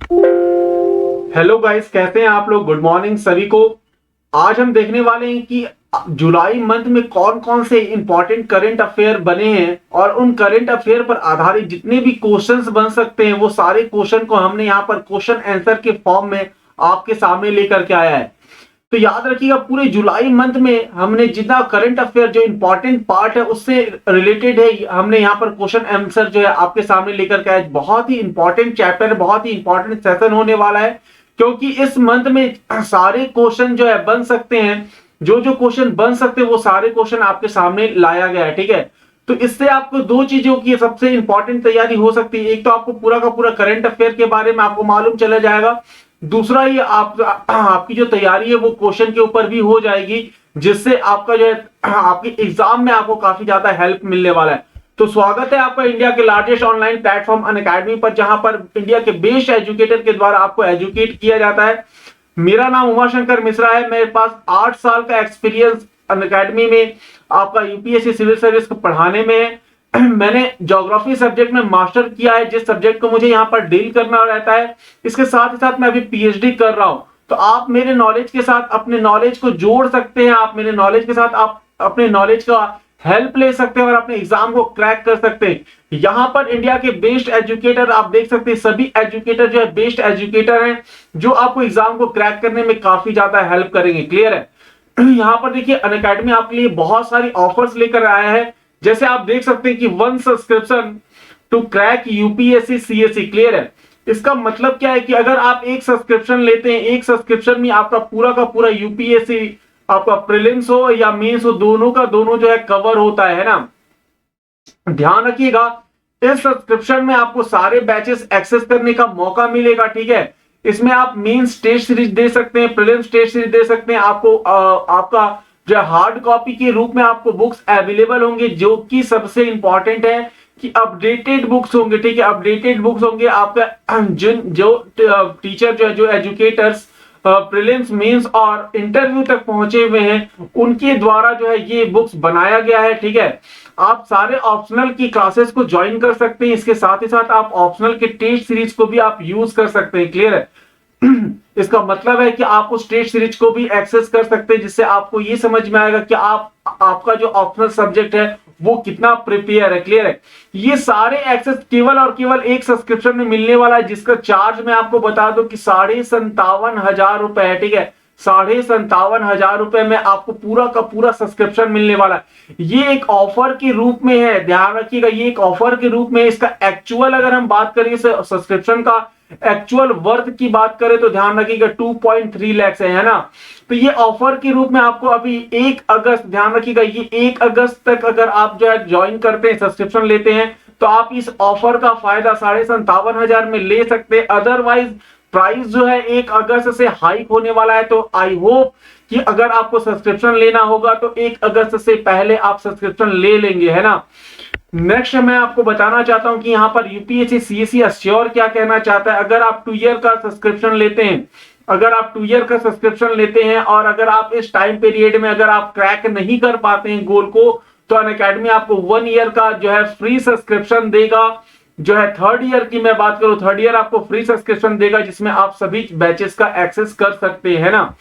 Hello guys, कैसे हैं आप लोग। गुड मॉर्निंग सभी को। आज हम देखने वाले हैं कि जुलाई मंथ में कौन कौन से इंपॉर्टेंट करंट अफेयर बने हैं और उन करंट अफेयर पर आधारित जितने भी क्वेश्चंस बन सकते हैं वो सारे क्वेश्चन को हमने यहाँ पर क्वेश्चन आंसर के फॉर्म में आपके सामने लेकर के आया है। तो याद रखिएगा, पूरे जुलाई मंथ में हमने जितना करंट अफेयर जो इंपॉर्टेंट पार्ट है उससे रिलेटेड है, हमने यहाँ पर क्वेश्चन आंसर जो है आपके सामने लेकर के आए। बहुत ही इंपॉर्टेंट चैप्टर, बहुत ही इंपॉर्टेंट सेशन होने वाला है, क्योंकि इस मंथ में सारे क्वेश्चन जो है बन सकते हैं। जो जो क्वेश्चन बन सकते हैं वो सारे क्वेश्चन आपके सामने लाया गया है। ठीक है, तो इससे आपको दो चीजों की सबसे इंपॉर्टेंट तैयारी हो सकती है। एक तो आपको पूरा का पूरा करंट अफेयर के बारे में आपको मालूम चला जाएगा, दूसरा ये आपकी जो तैयारी है वो क्वेश्चन के ऊपर भी हो जाएगी, जिससे आपका जो है आपके एग्जाम में आपको काफी ज्यादा हेल्प मिलने वाला है। तो स्वागत है आपका इंडिया के लार्जेस्ट ऑनलाइन प्लेटफॉर्म अनअकैडमी पर, जहां पर इंडिया के बेस्ट एजुकेटर के द्वारा आपको एजुकेट किया जाता है। मेरा नाम उमाशंकर मिश्रा है। मेरे पास 8 साल का एक्सपीरियंस अनअकैडमी में आपका यूपीएससी सिविल सर्विस को पढ़ाने में है। मैंने ज्योग्राफी सब्जेक्ट में मास्टर किया है, जिस सब्जेक्ट को मुझे यहाँ पर डील करना रहता है। इसके साथ ही साथ मैं अभी पीएचडी कर रहा हूं। तो आप मेरे नॉलेज के साथ अपने नॉलेज को जोड़ सकते हैं, आप मेरे नॉलेज के साथ आप अपने नॉलेज का हेल्प ले सकते हैं और अपने एग्जाम को क्रैक कर सकते हैं। यहाँ पर इंडिया के बेस्ट एजुकेटर आप देख सकते हैं, सभी एजुकेटर जो है बेस्ट एजुकेटर हैं, जो आपको एग्जाम को क्रैक करने में काफी ज्यादा हेल्प करेंगे। क्लियर है। यहाँ पर देखिए, अनअकैडमी आपके लिए बहुत सारी ऑफर्स लेकर आया है। जैसे आप देख सकते हैं कि 1 subscription to crack UPSC CSC. Clear है। इसका मतलब क्या है कि अगर आप एक सब्सक्रिप्शन लेते हैं, एक सब्सक्रिप्शन में आपका पूरा का पूरा यूपीएससी, आपका प्रीलिम्स हो या मेंस हो, दोनों का दोनों जो है कवर होता है ना। ध्यान रखिएगा, इस सब्सक्रिप्शन में आपको सारे बैचेस एक्सेस करने का मौका मिलेगा। ठीक है, इसमें आप मेंस टेस्ट सीरीज दे सकते हैं, प्रीलिम्स टेस्ट सीरीज दे सकते हैं। आपको आपका जो हार्ड कॉपी के रूप में आपको बुक्स अवेलेबल होंगे, जो कि सबसे इंपॉर्टेंट है कि अपडेटेड बुक्स होंगे। ठीक है, अपडेटेड बुक्स होंगे। आपका जो टीचर जो है, जो एजुकेटर्स प्रीलिम्स मेंस और इंटरव्यू तक पहुंचे हुए हैं, उनके द्वारा जो है ये बुक्स बनाया गया है। ठीक है, आप सारे ऑप्शनल की क्लासेस को ज्वाइन कर सकते हैं। इसके साथ ही साथ आप ऑप्शनल के टेस्ट सीरीज को भी आप यूज कर सकते हैं। क्लियर है। इसका मतलब है कि आप उस टेस्ट सीरीज को भी एक्सेस कर सकते हैं, जिससे आपको ये समझ में आएगा कि आपका जो ऑप्शनल सब्जेक्ट है वो कितना प्रिपेयर है। क्लियर है। ये सारे एक्सेस केवल और केवल एक सब्सक्रिप्शन में मिलने वाला है, जिसका चार्ज मैं आपको बता दूं कि 57,500 रुपए है। ठीक है, 57,500 रुपए में आपको पूरा का पूरा सब्सक्रिप्शन मिलने वाला है। ये एक ऑफर के रूप में है, ध्यान रखिएगा, ये एक ऑफर के रूप में। इसका एक्चुअल अगर हम बात करें सब्सक्रिप्शन का एक्चुअल वर्थ की बात करें तो ध्यान रखिएगा 2.3 लाख है ना। तो ये ऑफर के रूप में आपको अभी 1 अगस्त, ध्यान रखिएगा, ये 1 अगस्त तक अगर आप जो है ज्वाइन करते हैं, सब्सक्रिप्शन लेते हैं, तो आप इस ऑफर का फायदा 57,500 में ले सकते हैं। अदरवाइज प्राइस जो है 1 अगस्त से हाइक होने वाला है। तो आई होप कि अगर आपको सब्सक्रिप्शन लेना होगा तो 1 अगस्त से पहले आप सब्सक्रिप्शन ले लेंगे, है ना। नेक्स्ट मैं आपको बताना चाहता हूं कि यहाँ पर यूपीएससी सीएससी एश्योर क्या कहना चाहता है। अगर आप 2 ईयर का सब्सक्रिप्शन लेते हैं, अगर आप 2 ईयर का सब्सक्रिप्शन लेते हैं और अगर आप इस टाइम पीरियड में अगर आप क्रैक नहीं कर पाते हैं गोल को, तो अनअकैडमी आपको 1 ईयर का जो है फ्री सब्सक्रिप्शन देगा। जो है 3rd ईयर की मैं बात करूं, 3rd ईयर आपको फ्री सब्सक्रिप्शन देगा, जिसमें आप सभी बैचेस का एक्सेस कर सकते हैं ना।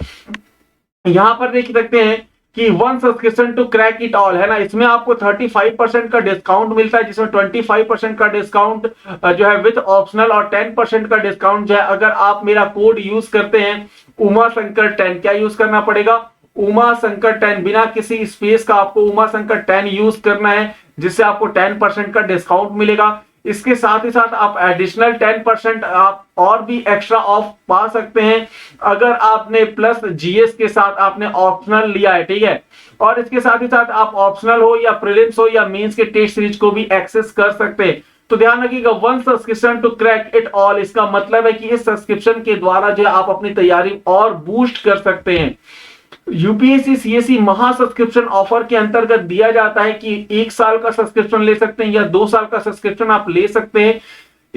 यहां पर देख सकते हैं कि 1 subscription to crack it all, है ना। इसमें आपको 35% का डिस्काउंट मिलता है, जिसमें 25% का डिस्काउंट जो है विद ऑप्शनल और 10% का डिस्काउंट जो है अगर आप मेरा कोड यूज करते हैं उमा शंकर 10। क्या यूज करना पड़ेगा? उमा शंकर 10, बिना किसी स्पेस का आपको उमा शंकर 10 यूज करना है, जिससे आपको 10% का डिस्काउंट मिलेगा। इसके साथ ही साथ आप एडिशनल 10% आप और भी एक्स्ट्रा ऑफ पा सकते हैं अगर आपने प्लस जीएस के साथ आपने ऑप्शनल लिया है। ठीक है, और इसके साथ ही साथ आप ऑप्शनल हो या प्रीलिम्स हो या मेंस के टेस्ट सीरीज को भी एक्सेस कर सकते हैं। तो ध्यान रखिएगा, 1 subscription to crack it all, इसका मतलब है कि इस सब्सक्रिप्शन के द्वारा जो आप अपनी तैयारी और बूस्ट कर सकते हैं। यूपीएससी सीएससी महा सब्सक्रिप्शन ऑफर के अंतर्गत दिया जाता है कि 1 साल का सब्सक्रिप्शन ले सकते हैं या 2 साल का सब्सक्रिप्शन आप ले सकते हैं।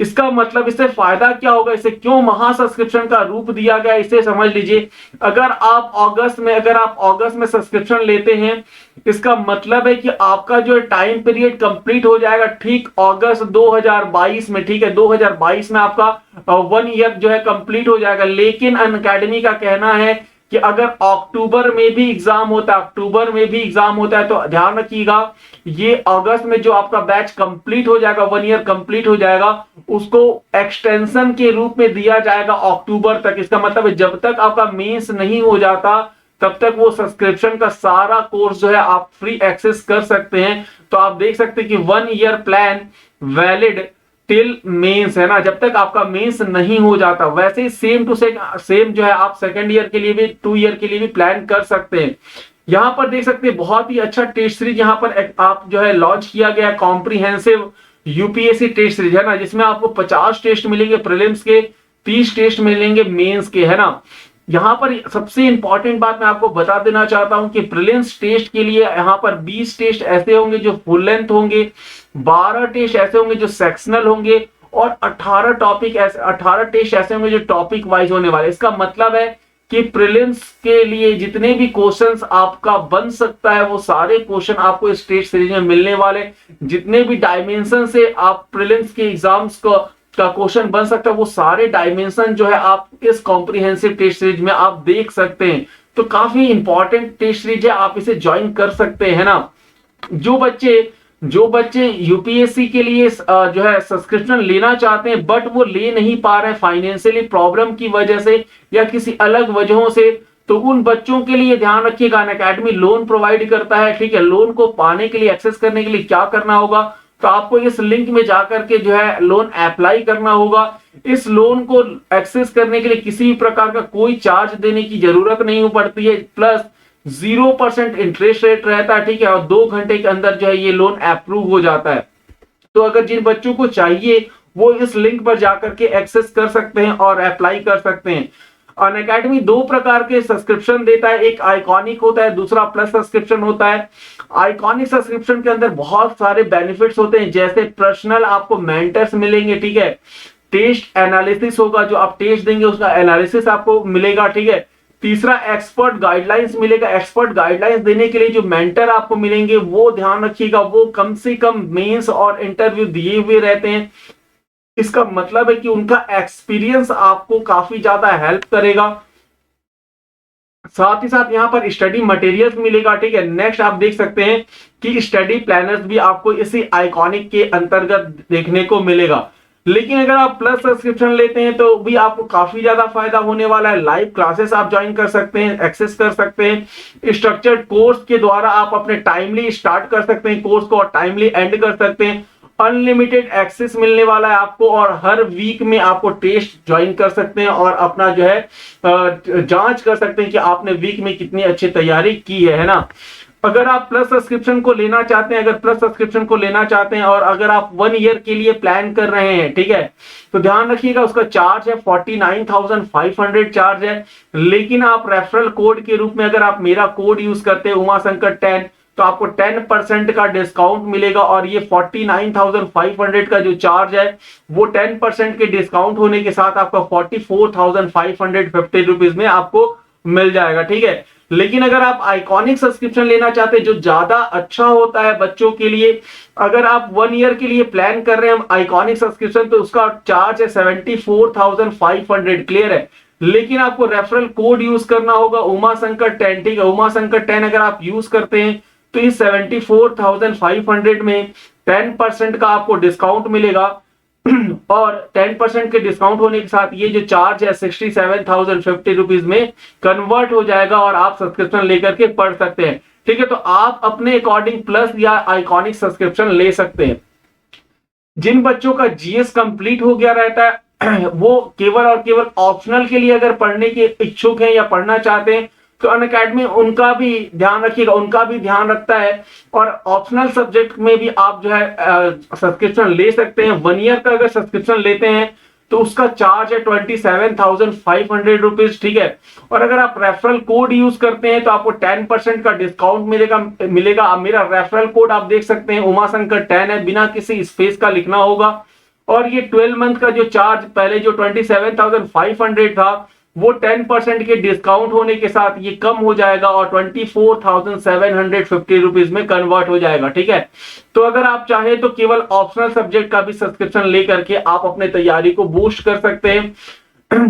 इसका मतलब इससे फायदा क्या होगा, इसे क्यों महा सब्सक्रिप्शन का रूप दिया गया, इसे समझ लीजिए। अगर आप अगस्त में सब्सक्रिप्शन लेते हैं, इसका मतलब है कि आपका जो टाइम पीरियड कंप्लीट हो जाएगा ठीक अगस्त 2022 में, ठीक है, 2022 में आपका 1 ईयर जो है कंप्लीट हो जाएगा। लेकिन अनअकैडमी का कहना है कि अगर अक्टूबर में भी एग्जाम होता है, तो ध्यान रखिएगा, ये अगस्त में जो आपका बैच कंप्लीट हो जाएगा, 1 ईयर कंप्लीट हो जाएगा, उसको एक्सटेंशन के रूप में दिया जाएगा अक्टूबर तक। इसका मतलब है जब तक आपका मेंस नहीं हो जाता तब तक वो सब्सक्रिप्शन का सारा कोर्स जो है आप फ्री एक्सेस कर सकते हैं। तो आप देख सकते हैं कि 1 year plan valid till mains, है ना, जब तक आपका मेंस नहीं हो जाता। वैसे ही सेम टू सेम जो है आप सेकंड ईयर के लिए भी, 2 ईयर के लिए भी प्लान कर सकते हैं। यहां पर देख सकते हैं बहुत ही अच्छा टेस्ट सीरीज यहां पर आप जो है लॉन्च किया गया, कॉम्प्रिहेंसिव यूपीएससी टेस्ट सीरीज, है ना, जिसमें आपको 50 टेस्ट मिलेंगे प्रीलिम्स के, 30 टेस्ट मिलेंगे मेंस के, है ना। यहां पर सबसे इंपॉर्टेंट बात मैं आपको बता देना चाहता हूं कि प्रीलिम्स टेस्ट के लिए यहां पर 20 टेस्ट ऐसे होंगे जो फुल लेंथ होंगे, 12 टेस्ट ऐसे होंगे जो सेक्शनल होंगे, और 18 टेस्ट ऐसे होंगे जो टॉपिक वाइज होने वाले। इसका मतलब है कि प्रीलिम्स के लिए जितने भी क्वेश्चंस आपका बन सकता है वो सारे क्वेश्चन आपको इस टेस्ट सीरीज में मिलने वाले। जितने भी डायमेंशन से आप प्रीलिम्स के एग्जाम्स का क्वेश्चन बन सकता है वो सारे डायमेंशन जो है आप इस कॉम्प्रिहेंसिव टेस्ट सीरीज में आप देख सकते हैं। तो काफी इंपॉर्टेंट टेस्ट सीरीज है, आप इसे ज्वाइन कर सकते हैं ना। जो बच्चे यूपीएससी के लिए जो है सब्सक्रिप्शन लेना चाहते हैं बट वो ले नहीं पा रहे हैं फाइनेंशियली प्रॉब्लम की वजह से या किसी अलग वजहों से, तो उन बच्चों के लिए ध्यान रखिएगा अनअकैडमी लोन प्रोवाइड करता है, ठीक है। लोन को पाने के लिए, एक्सेस करने के लिए क्या करना होगा, तो आपको इस लिंक में जाकर के जो है लोन अप्लाई करना होगा। इस लोन को एक्सेस करने के लिए किसी भी प्रकार का कोई चार्ज देने की जरूरत नहीं पड़ती है, प्लस 0% इंटरेस्ट रेट रहता है, ठीक है, और 2 घंटे के अंदर जो है ये लोन अप्रूव हो जाता है। तो अगर जिन बच्चों को चाहिए वो इस लिंक पर जाकर के एक्सेस कर सकते हैं और अप्लाई कर सकते हैं। अनअकैडमी 2 प्रकार के सब्सक्रिप्शन देता है, एक आइकॉनिक होता है, दूसरा प्लस सब्सक्रिप्शन होता है। आइकॉनिक सब्सक्रिप्शन के अंदर बहुत सारे बेनिफिट्स होते हैं, जैसे पर्सनल आपको मेंटर्स मिलेंगे, ठीक है, टेस्ट एनालिसिस होगा, जो आप टेस्ट देंगे उसका एनालिसिस आपको मिलेगा, ठीक है। तीसरा एक्सपर्ट गाइडलाइंस मिलेगा, एक्सपर्ट गाइडलाइंस देने के लिए जो मेंटर आपको मिलेंगे वो ध्यान रखिएगा वो कम से कम मेंस और इंटरव्यू दिए हुए रहते हैं। इसका मतलब है कि उनका एक्सपीरियंस आपको काफी ज्यादा हेल्प करेगा। साथ ही साथ यहाँ पर स्टडी मटेरियल्स मिलेगा, ठीक है। नेक्स्ट आप देख सकते हैं कि स्टडी प्लानर्स भी आपको इसी आइकॉनिक के अंतर्गत देखने को मिलेगा। लेकिन अगर आप प्लस सब्सक्रिप्शन लेते हैं तो भी आपको काफी ज्यादा फायदा होने वाला है। लाइव क्लासेस आप ज्वाइन कर सकते हैं, एक्सेस कर सकते हैं, स्ट्रक्चर्ड कोर्स के द्वारा आप अपने टाइमली स्टार्ट कर सकते हैं कोर्स को और टाइमली एंड कर सकते हैं। अनलिमिटेड एक्सेस मिलने वाला है आपको, और हर वीक में आपको टेस्ट ज्वाइन कर सकते हैं और अपना जो है जांच कर सकते हैं कि आपने वीक में कितनी अच्छी तैयारी की है ना। अगर आप प्लस सब्सक्रिप्शन को लेना चाहते हैं, और अगर आप 1 ईयर के लिए प्लान कर रहे हैं, ठीक है, तो ध्यान रखिएगा उसका चार्ज है 49,500 चार्ज है। लेकिन आप रेफरल कोड के रूप में अगर आप मेरा कोड यूज करते हैं उमाशंकर 10, तो आपको 10% का डिस्काउंट मिलेगा, और ये 49,500 का जो चार्ज है वो 10% के डिस्काउंट होने के साथ आपका 44,550 रुपीज में आपको मिल जाएगा, ठीक है। लेकिन अगर आप आइकॉनिक सब्सक्रिप्शन लेना चाहते हैं जो ज्यादा अच्छा होता है बच्चों के लिए, अगर आप 1 ईयर के लिए प्लान कर रहे हैं आइकॉनिक सब्सक्रिप्शन, तो उसका चार्ज है 74,500, क्लियर है। लेकिन आपको रेफरल कोड यूज करना होगा उमाशंकर 10, ठीक है। उमाशंकर 10 अगर आप यूज करते हैं तो इस 74,500 में 10% का आपको डिस्काउंट मिलेगा, और 10% के डिस्काउंट होने के साथ ये जो चार्ज है 67,050 रुपीज में कन्वर्ट हो जाएगा और आप सब्सक्रिप्शन लेकर के पढ़ सकते हैं, ठीक है। तो आप अपने अकॉर्डिंग प्लस या आइकॉनिक सब्सक्रिप्शन ले सकते हैं। जिन बच्चों का जीएस कंप्लीट हो गया रहता है वो केवल और केवल ऑप्शनल के लिए अगर पढ़ने के इच्छुक हैं या पढ़ना चाहते हैं, तो अनअकैडमी उनका भी ध्यान रखिएगा, उनका भी ध्यान रखता है। और ऑप्शनल सब्जेक्ट में भी आप जो है सब्सक्रिप्शन ले सकते हैं। 1 ईयर का अगर सब्सक्रिप्शन लेते हैं तो उसका चार्ज है 27,500 रुपीज, ठीक है। और अगर आप रेफरल कोड यूज करते हैं तो आपको 10% का डिस्काउंट मिलेगा। मेरा रेफरल कोड आप देख सकते हैं उमाशंकर 10 है, बिना किसी स्पेस का लिखना होगा, और ये 12 मंथ का जो चार्ज पहले जो 27,500 था वो 10% के डिस्काउंट होने के साथ ये कम हो जाएगा और 24,750 रुपीज में कन्वर्ट हो जाएगा। ठीक है, तो अगर आप चाहे तो केवल ऑप्शनल सब्जेक्ट का भी सब्सक्रिप्शन लेकर के आप अपने तैयारी को बूस्ट कर सकते हैं।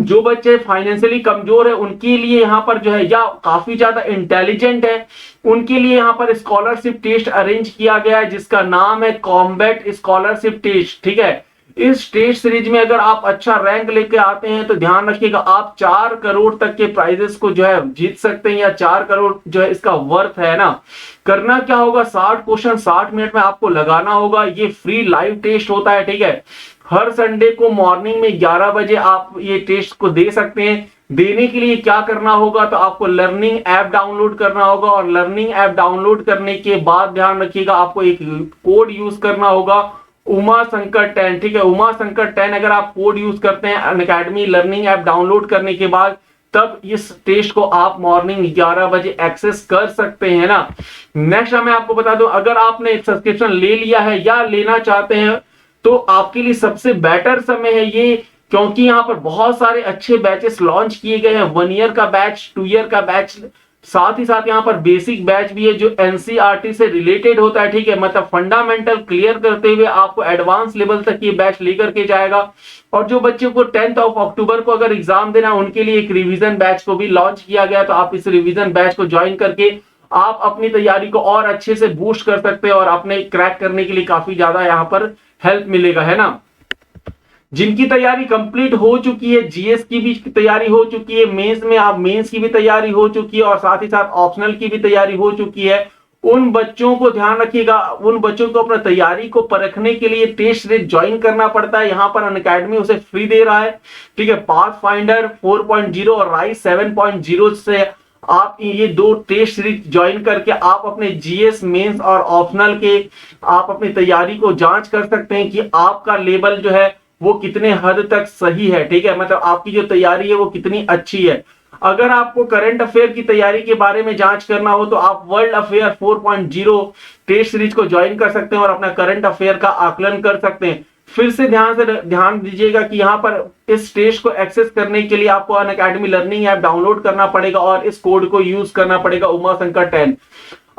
जो बच्चे फाइनेंशियली कमजोर है उनके लिए यहाँ पर जो है, या काफी ज्यादा इंटेलिजेंट है उनके लिए यहाँ पर स्कॉलरशिप टेस्ट अरेंज किया गया है जिसका नाम है कॉम्बैट स्कॉलरशिप टेस्ट। ठीक है, इस टेस्ट सीरीज में अगर आप अच्छा रैंक लेके आते हैं तो ध्यान रखिएगा आप 4 करोड़ तक के प्राइजेस को जो है जीत सकते हैं, या 4 करोड़ जो है इसका वर्थ है ना। करना क्या होगा, 60 क्वेश्चन 60 मिनट में आपको लगाना होगा। ये फ्री लाइव टेस्ट होता है। ठीक है, हर संडे को मॉर्निंग में 11 बजे आप ये टेस्ट को दे सकते हैं। देने के लिए क्या करना होगा, तो आपको लर्निंग ऐप डाउनलोड करना होगा और लर्निंग ऐप डाउनलोड करने के बाद ध्यान रखिएगा आपको एक कोड यूज करना होगा, उमा शंकर 10। ठीक है, उमा शंकर 10 अगर आप कोड यूज करते हैं अनअकैडमी लर्निंग ऐप डाउनलोड करने के बाद, तब इस टेस्ट को आप मॉर्निंग 11 बजे एक्सेस कर सकते हैं ना। नेक्स्ट मैं आपको बता दूं, अगर आपने सब्सक्रिप्शन ले लिया है या लेना चाहते हैं तो आपके लिए सबसे बेटर समय है ये, क्योंकि यहाँ पर बहुत सारे अच्छे बैचेस लॉन्च किए गए हैं। 1 ईयर का बैच, 2 ईयर का बैच, साथ ही साथ यहाँ पर बेसिक बैच भी है जो एनसीईआरटी से रिलेटेड होता है। ठीक है, मतलब फंडामेंटल क्लियर करते हुए आपको एडवांस लेवल तक ये बैच लेकर के जाएगा। और जो बच्चों को 10 अक्टूबर को अगर एग्जाम देना उनके लिए एक रिवीजन बैच को भी लॉन्च किया गया, तो आप इस रिवीजन बैच को ज्वाइन करके आप अपनी तैयारी को और अच्छे से बूस्ट कर सकते हैं और अपने क्रैक करने के लिए काफी ज्यादा यहाँ पर हेल्प मिलेगा, है ना। जिनकी तैयारी कंप्लीट हो चुकी है, जीएस की भी तैयारी हो चुकी है, मेंस में आप मेंस की भी तैयारी हो चुकी है और साथ ही साथ ऑप्शनल की भी तैयारी हो चुकी है, उन बच्चों को ध्यान रखिएगा, उन बच्चों को अपना तैयारी को परखने के लिए टेस्ट सीरीज ज्वाइन करना पड़ता है। यहाँ पर अनअकैडमी उसे फ्री दे रहा है। ठीक है, पाथ फाइंडर 4.0 और राइस 7.0 से आप ये 2 टेस्ट सीरीज ज्वाइन करके आप अपने जीएस मेंस और ऑप्शनल के आप अपनी तैयारी को जांच कर सकते हैं कि आपका लेवल जो है वो कितने हद तक सही है। ठीक है, मतलब आपकी जो तैयारी है वो कितनी अच्छी है। अगर आपको करंट अफेयर की तैयारी के बारे में जांच करना हो तो आप वर्ल्ड अफेयर 4.0 टेस्ट सीरीज को ज्वाइन कर सकते हैं और अपना करंट अफेयर का आकलन कर सकते हैं। फिर से ध्यान दीजिएगा कि यहाँ पर इस टेस्ट को एक्सेस करने के लिए आपको अनअकैडमी लर्निंग ऐप डाउनलोड करना पड़ेगा और इस कोड को यूज करना पड़ेगा, उमा शंकर 10।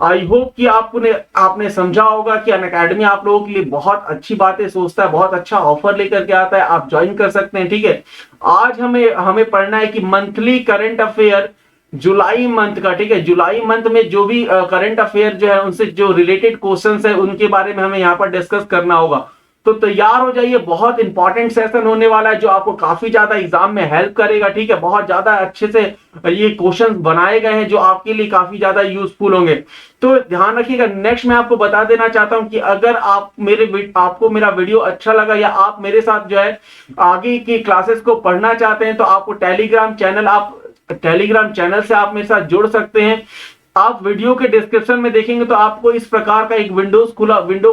आई होप कि आपने समझा होगा कि अनअकैडमी आप लोगों के लिए बहुत अच्छी बातें सोचता है, बहुत अच्छा ऑफर लेकर के आता है, आप ज्वाइन कर सकते हैं। ठीक है, आज हमें पढ़ना है कि मंथली करंट अफेयर जुलाई मंथ का। ठीक है, जुलाई मंथ में जो भी करंट अफेयर जो है उनसे जो रिलेटेड क्वेश्चंस है उनके बारे में हमें यहाँ पर डिस्कस करना होगा। तो तैयार हो जाइए, बहुत इंपॉर्टेंट सेशन होने वाला है जो आपको काफी ज्यादा एग्जाम में हेल्प करेगा। ठीक है, बहुत ज्यादा अच्छे से ये क्वेश्चंस बनाए गए हैं जो आपके लिए काफी ज्यादा यूजफुल होंगे। तो ध्यान रखिएगा। नेक्स्ट मैं आपको बता देना चाहता हूं कि अगर आपको मेरा वीडियो अच्छा लगा या आप मेरे साथ जो है आगे की क्लासेस को पढ़ना चाहते हैं तो आपको टेलीग्राम चैनल से आप मेरे साथ जुड़ सकते हैं। आप वीडियो के डिस्क्रिप्शन में देखेंगे तो आपको इस प्रकार का एक विंडो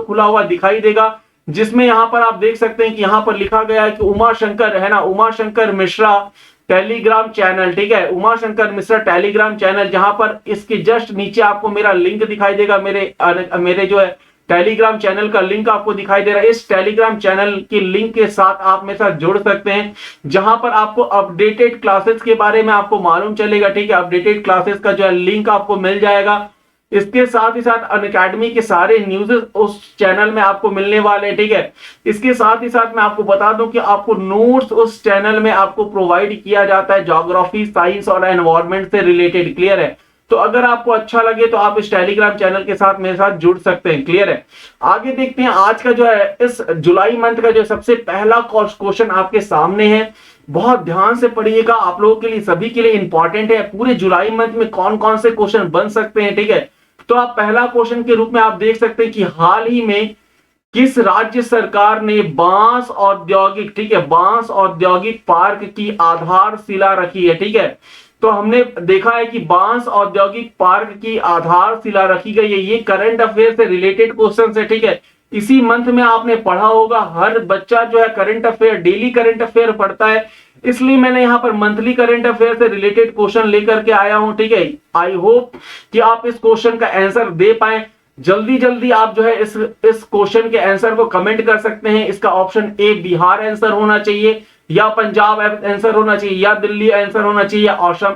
खुला हुआ दिखाई देगा, जिसमें यहां पर आप देख सकते हैं कि यहां पर लिखा गया है कि उमा शंकर है ना, उमा शंकर मिश्रा टेलीग्राम चैनल। ठीक है, उमा शंकर मिश्रा टेलीग्राम चैनल, जहां पर इसके जस्ट नीचे आपको मेरा लिंक दिखाई देगा, मेरे जो है टेलीग्राम चैनल का लिंक आपको दिखाई दे रहा है। इस टेलीग्राम चैनल के लिंक के साथ आप मेरे साथ जुड़ सकते हैं, जहां पर आपको अपडेटेड क्लासेस के बारे में आपको मालूम चलेगा। ठीक है, अपडेटेड क्लासेस का जो है लिंक आपको मिल जाएगा। इसके साथ ही साथ अनअकैडमी के सारे न्यूज़ेस उस चैनल में आपको मिलने वाले हैं। ठीक है, इसके साथ ही साथ मैं आपको बता दूं कि आपको नोट्स उस चैनल में आपको प्रोवाइड किया जाता है ज्योग्राफी, साइंस और एनवायरनमेंट से रिलेटेड। क्लियर है, तो अगर आपको अच्छा लगे तो आप इस टेलीग्राम चैनल के साथ मेरे साथ जुड़ सकते हैं। क्लियर है, आगे देखते हैं आज का जो है इस जुलाई मंथ का जो सबसे पहला क्वेश्चन आपके सामने है। बहुत ध्यान से पढ़िएगा, आप लोगों के लिए सभी के लिए इंपॉर्टेंट है। पूरे जुलाई मंथ में कौन कौन से क्वेश्चन बन सकते हैं। ठीक है, तो आप पहला क्वेश्चन के रूप में आप देख सकते हैं कि हाल ही में किस राज्य सरकार ने बांस औद्योगिक पार्क की आधारशिला रखी है। ठीक है, तो हमने देखा है कि बांस औद्योगिक पार्क की आधारशिला रखी गई है। ये करंट अफेयर से रिलेटेड क्वेश्चन है। ठीक है, इसी मंथ में आपने पढ़ा होगा, हर बच्चा जो है current affair, daily current affair पढ़ता है, इसलिए मैंने यहाँ पर मंथली करंट अफेयर से रिलेटेड क्वेश्चन लेकर के आया हूं। ठीक है, आई होप कि आप इस क्वेश्चन का आंसर दे पाए। जल्दी जल्दी आप जो है इस क्वेश्चन के आंसर को कमेंट कर सकते हैं। इसका ऑप्शन ए बिहार आंसर होना चाहिए, या पंजाब आंसर होना चाहिए, या दिल्ली आंसर होना चाहिए, या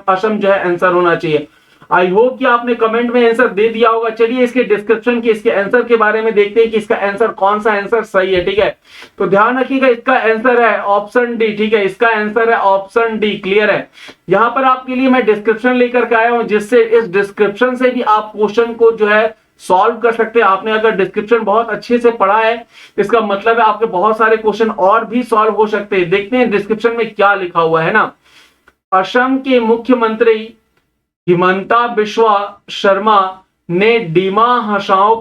असम जो है आंसर होना चाहिए। आई होप कि आपने कमेंट में आंसर दे दिया होगा। चलिए इसके डिस्क्रिप्शन के इसके आंसर के बारे में देखते हैं कि इसका आंसर कौन सा आंसर सही है। ठीक है, तो ध्यान रखिएगा, इसका आंसर है ऑप्शन डी। ठीक है, इसका आंसर है ऑप्शन डी। क्लियर है। यहां पर आपके लिए मैं डिस्क्रिप्शन लेकर के आया हूं, जिससे इस डिस्क्रिप्शन से भी आप क्वेश्चन को जो है सॉल्व कर सकते हैं। आपने अगर डिस्क्रिप्शन बहुत अच्छे से पढ़ा है, इसका मतलब है आपके बहुत सारे क्वेश्चन और भी सॉल्व हो सकते हैं। देखते हैं डिस्क्रिप्शन में क्या लिखा हुआ है ना। असम के मुख्यमंत्री हिमंता बिस्वा शर्मा ने डीमा हसाओ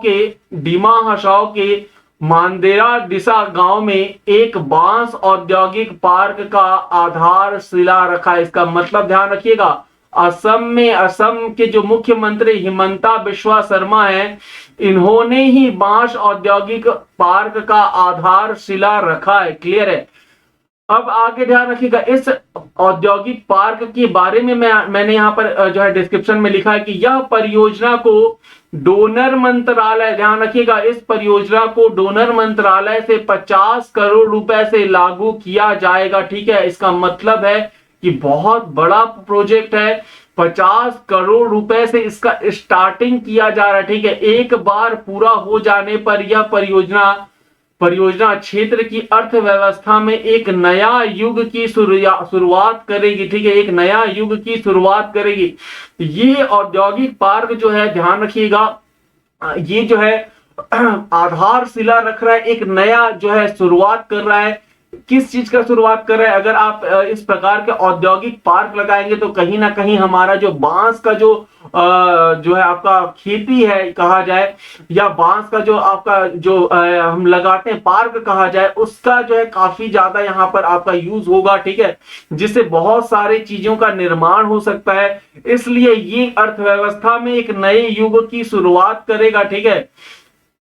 के मांदेरा दिशा गांव में एक बांस औद्योगिक पार्क का आधारशिला रखा। इसका मतलब ध्यान रखिएगा, असम के जो मुख्यमंत्री हिमंता बिस्वा शर्मा है, इन्होंने ही बांस औद्योगिक पार्क का आधारशिला रखा है। क्लियर है। अब आगे ध्यान रखिएगा, इस औद्योगिक पार्क के बारे में मैंने यहां पर जो है डिस्क्रिप्शन में लिखा है कि यह परियोजना को डोनर मंत्रालय, ध्यान रखिएगा, इस परियोजना को डोनर मंत्रालय से 50 करोड़ रुपए से लागू किया जाएगा। ठीक है, इसका मतलब है कि बहुत बड़ा प्रोजेक्ट है। 50 करोड़ रुपए से इसका स्टार्टिंग किया जा रहा है। ठीक है, एक बार पूरा हो जाने पर यह परियोजना क्षेत्र की अर्थव्यवस्था में एक नया युग की शुरुआत करेगी। ठीक है, एक नया युग की शुरुआत करेगी। ये औद्योगिक पार्क जो है, ध्यान रखिएगा, ये जो है आधारशिला रख रहा है, एक नया जो है शुरुआत कर रहा है। किस चीज का शुरुआत कर रहे हैं? अगर आप इस प्रकार के औद्योगिक पार्क लगाएंगे तो कहीं ना कहीं हमारा जो बांस का जो है आपका खेती है कहा जाए, या बांस का जो आपका जो हम लगाते हैं पार्क कहा जाए, उसका जो है काफी ज्यादा यहाँ पर आपका यूज होगा। ठीक है, जिससे बहुत सारी चीजों का निर्माण हो सकता है। इसलिए ये अर्थव्यवस्था में एक नए युग की शुरुआत करेगा। ठीक है,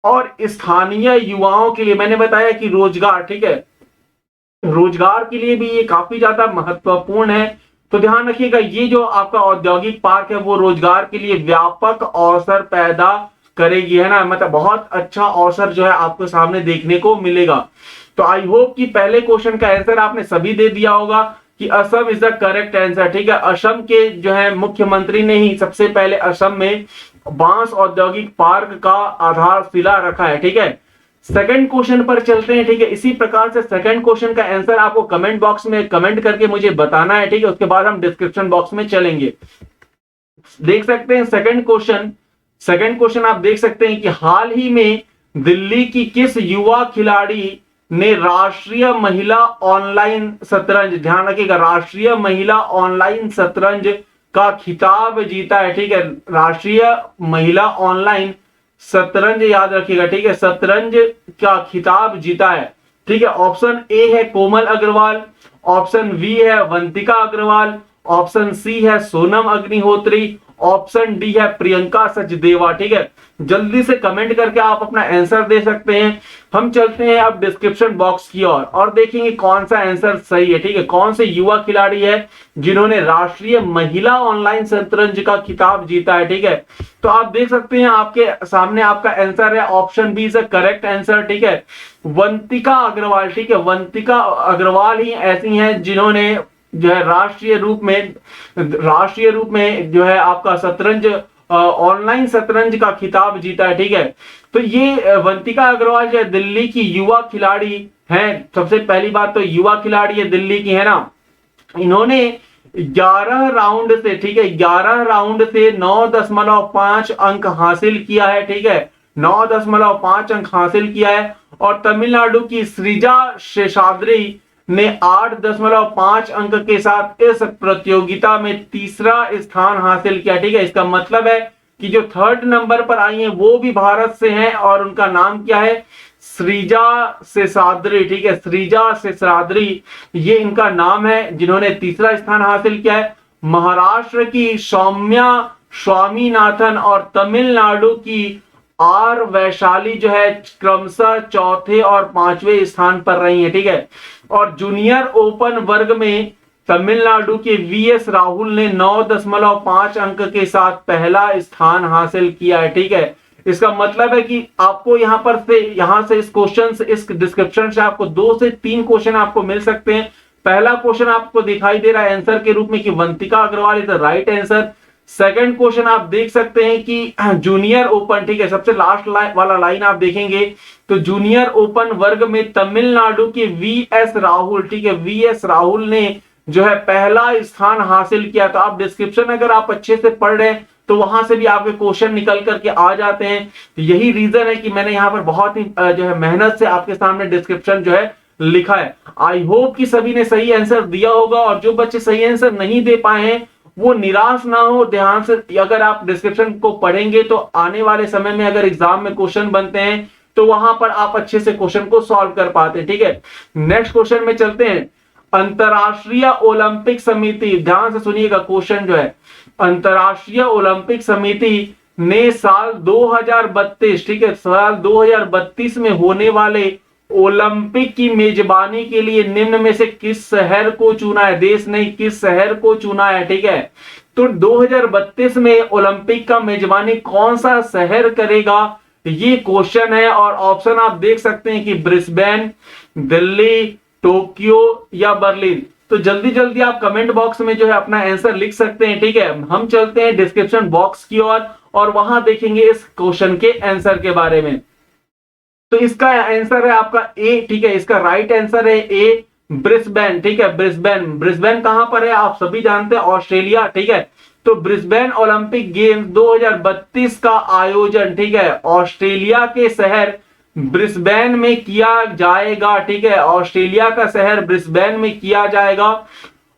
और स्थानीय युवाओं के लिए मैंने बताया कि रोजगार, ठीक है, रोजगार के लिए भी ये काफी ज्यादा महत्वपूर्ण है। तो ध्यान रखिएगा, ये जो आपका औद्योगिक पार्क है वो रोजगार के लिए व्यापक अवसर पैदा करेगी, है ना। मतलब बहुत अच्छा अवसर जो है आपको सामने देखने को मिलेगा। तो आई होप कि पहले क्वेश्चन का आंसर आपने सभी दे दिया होगा कि Assam is the correct answer. ठीक है, असम के जो है मुख्यमंत्री ने ही सबसे पहले असम में बांस औद्योगिक पार्क का आधारशिला रखा है। ठीक है, सेकंड क्वेश्चन पर चलते हैं। ठीक है, इसी प्रकार से सेकंड क्वेश्चन का आंसर आपको कमेंट बॉक्स में कमेंट करके मुझे बताना है। ठीक है, उसके बाद हम डिस्क्रिप्शन बॉक्स में चलेंगे। देख सकते हैं सेकंड क्वेश्चन आप देख सकते हैं कि हाल ही में दिल्ली की किस युवा खिलाड़ी ने राष्ट्रीय महिला ऑनलाइन शतरंज, ध्यान रखिएगा, राष्ट्रीय महिला ऑनलाइन शतरंज का खिताब जीता है। ठीक है, राष्ट्रीय महिला ऑनलाइन शतरंज, याद रखिएगा। ठीक है, शतरंज का खिताब जीता है। ठीक है, ऑप्शन ए है कोमल अग्रवाल, ऑप्शन बी है वंतिका अग्रवाल, ऑप्शन सी है सोनम अग्निहोत्री, ऑप्शन डी है प्रियंका सचदेवा। ठीक है, जल्दी से कमेंट करके आप अपना आंसर दे सकते हैं। हम चलते हैं अब डिस्क्रिप्शन बॉक्स की ओर और देखेंगे कौन सा आंसर सही है। ठीक है, कौन से युवा खिलाड़ी है जिन्होंने राष्ट्रीय महिला ऑनलाइन शतरंज का खिताब जीता है। ठीक है, तो आप देख सकते हैं आपके सामने आपका आंसर है option B is correct answer. ठीक है, वंतिका अग्रवाल। ठीक है, वंतिका अग्रवाल ही ऐसी हैं जिन्होंने जो है राष्ट्रीय रूप में जो है आपका शतरंज ऑनलाइन शतरंज का खिताब जीता है। ठीक है, तो ये वंतिका अग्रवाल जो है दिल्ली की युवा खिलाड़ी हैं। सबसे पहली बात तो युवा खिलाड़ी है दिल्ली की, है ना। इन्होंने 11 राउंड से, ठीक है, 11 राउंड से 9.5 अंक हासिल किया है। ठीक है, 9.5 अंक हासिल किया है। और तमिलनाडु की सृजा शेषाद्री ने 8.5 अंक के साथ इस प्रतियोगिता में तीसरा स्थान हासिल किया। ठीक है, इसका मतलब है कि जो थर्ड नंबर पर आई हैं वो भी भारत से हैं और उनका नाम क्या है? सृजा शेषाद्री। ठीक है, सृजा शेषाद्री ये इनका नाम है जिन्होंने तीसरा स्थान हासिल किया है। महाराष्ट्र की सौम्या स्वामीनाथन और तमिलनाडु की आर वैशाली जो है क्रमशः चौथे और 5वें स्थान पर रही है। ठीक है, और जूनियर ओपन वर्ग में तमिलनाडु के वीएस राहुल ने 9.5 अंक के साथ पहला स्थान हासिल किया है। ठीक है, इसका मतलब है कि आपको यहां से इस क्वेश्चन से, इस डिस्क्रिप्शन से आपको 2 से 3 क्वेश्चन आपको मिल सकते हैं। पहला क्वेश्चन आपको दिखाई दे रहा है आंसर के रूप में कि Vantika Agrawal is the right answer. Second question आप देख सकते हैं कि जूनियर ओपन, ठीक है, सबसे लास्ट वाला लाइन आप देखेंगे तो जूनियर ओपन वर्ग में तमिलनाडु के वीएस राहुल, ठीक है, वीएस राहुल ने जो है पहला स्थान हासिल किया। तो आप डिस्क्रिप्शन अगर आप अच्छे से पढ़ रहे हैं तो वहां से भी आपके क्वेश्चन निकल करके आ जाते हैं। तो यही रीजन है कि मैंने यहाँ पर बहुत ही जो है मेहनत से आपके सामने डिस्क्रिप्शन जो है लिखा है। आई होप कि सभी ने सही आंसर दिया होगा, और जो बच्चे सही आंसर नहीं दे पाए हैं वो निराश ना हो, ध्यान से अगर आप डिस्क्रिप्शन को पढ़ेंगे तो आने वाले समय में अगर एग्जाम में क्वेश्चन बनते हैं तो वहां पर आप अच्छे से क्वेश्चन को सॉल्व कर पाते हैं। ठीक है, नेक्स्ट क्वेश्चन में चलते हैं। अंतरराष्ट्रीय ओलंपिक समिति, ध्यान से सुनिएगा क्वेश्चन जो है, अंतरराष्ट्रीय ओलंपिक समिति ने साल 2032, ठीक है, साल 2032 में होने वाले ओलंपिक की मेजबानी के लिए निम्न में से किस शहर को चुना है? देश नहीं, किस शहर को चुना है? ठीक है, तो 2032 में ओलंपिक का मेजबानी कौन सा शहर करेगा, ये क्वेश्चन है। और ऑप्शन आप देख सकते हैं कि ब्रिस्बेन, दिल्ली, टोक्यो या बर्लिन। तो जल्दी जल्दी आप कमेंट बॉक्स में जो है अपना आंसर लिख सकते हैं। ठीक है, हम चलते हैं डिस्क्रिप्शन बॉक्स की ओर और वहां देखेंगे इस क्वेश्चन के आंसर के बारे में। तो इसका आंसर है आपका ए, ठीक है, इसका राइट आंसर है ए, ब्रिस्बेन। ठीक है, ब्रिस्बेन, ब्रिस्बेन कहां पर है आप सभी जानते हैं, ऑस्ट्रेलिया। ठीक है, तो ब्रिस्बेन ओलंपिक गेम्स 2032 का आयोजन, ठीक है, ऑस्ट्रेलिया के शहर ब्रिस्बेन में किया जाएगा। ठीक है, ऑस्ट्रेलिया का शहर ब्रिस्बेन में किया जाएगा।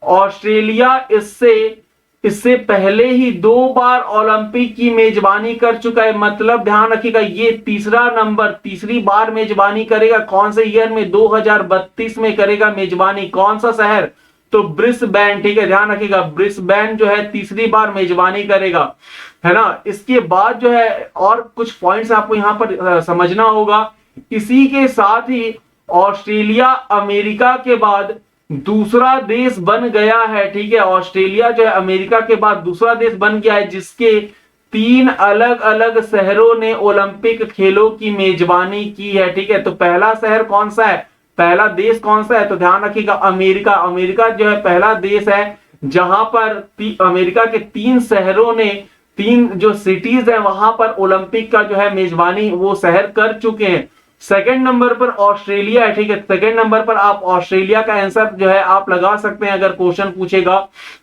ऑस्ट्रेलिया इससे पहले ही 2 बार ओलंपिक की मेजबानी कर चुका है, मतलब ध्यान रखिएगा ये तीसरी बार मेजबानी करेगा। कौन से ईयर में? 2032 में करेगा मेजबानी। कौन सा शहर? तो ब्रिस्बेन। ठीक है, ध्यान रखिएगा ब्रिस्बेन जो है तीसरी बार मेजबानी करेगा, है ना। इसके बाद जो है और कुछ पॉइंट्स आपको यहां पर समझना होगा। इसी के साथ ही ऑस्ट्रेलिया अमेरिका के बाद दूसरा देश बन गया है। ठीक है, ऑस्ट्रेलिया जो है अमेरिका के बाद दूसरा देश बन गया है जिसके 3 अलग अलग शहरों ने ओलंपिक खेलों की मेजबानी की है। ठीक है, तो पहला शहर कौन सा है, पहला देश कौन सा है? तो ध्यान रखिएगा अमेरिका। अमेरिका जो है पहला देश है जहां पर अमेरिका के 3 शहरों ने, 3 जो सिटीज है वहां पर ओलंपिक का जो है मेजबानी वो शहर कर चुके हैं। सेकंड नंबर पर ऑस्ट्रेलिया है। ठीक है, सेकंड नंबर पर आप ऑस्ट्रेलिया का आंसर जो है आप लगा सकते हैं अगर क्वेश्चन पूछेगा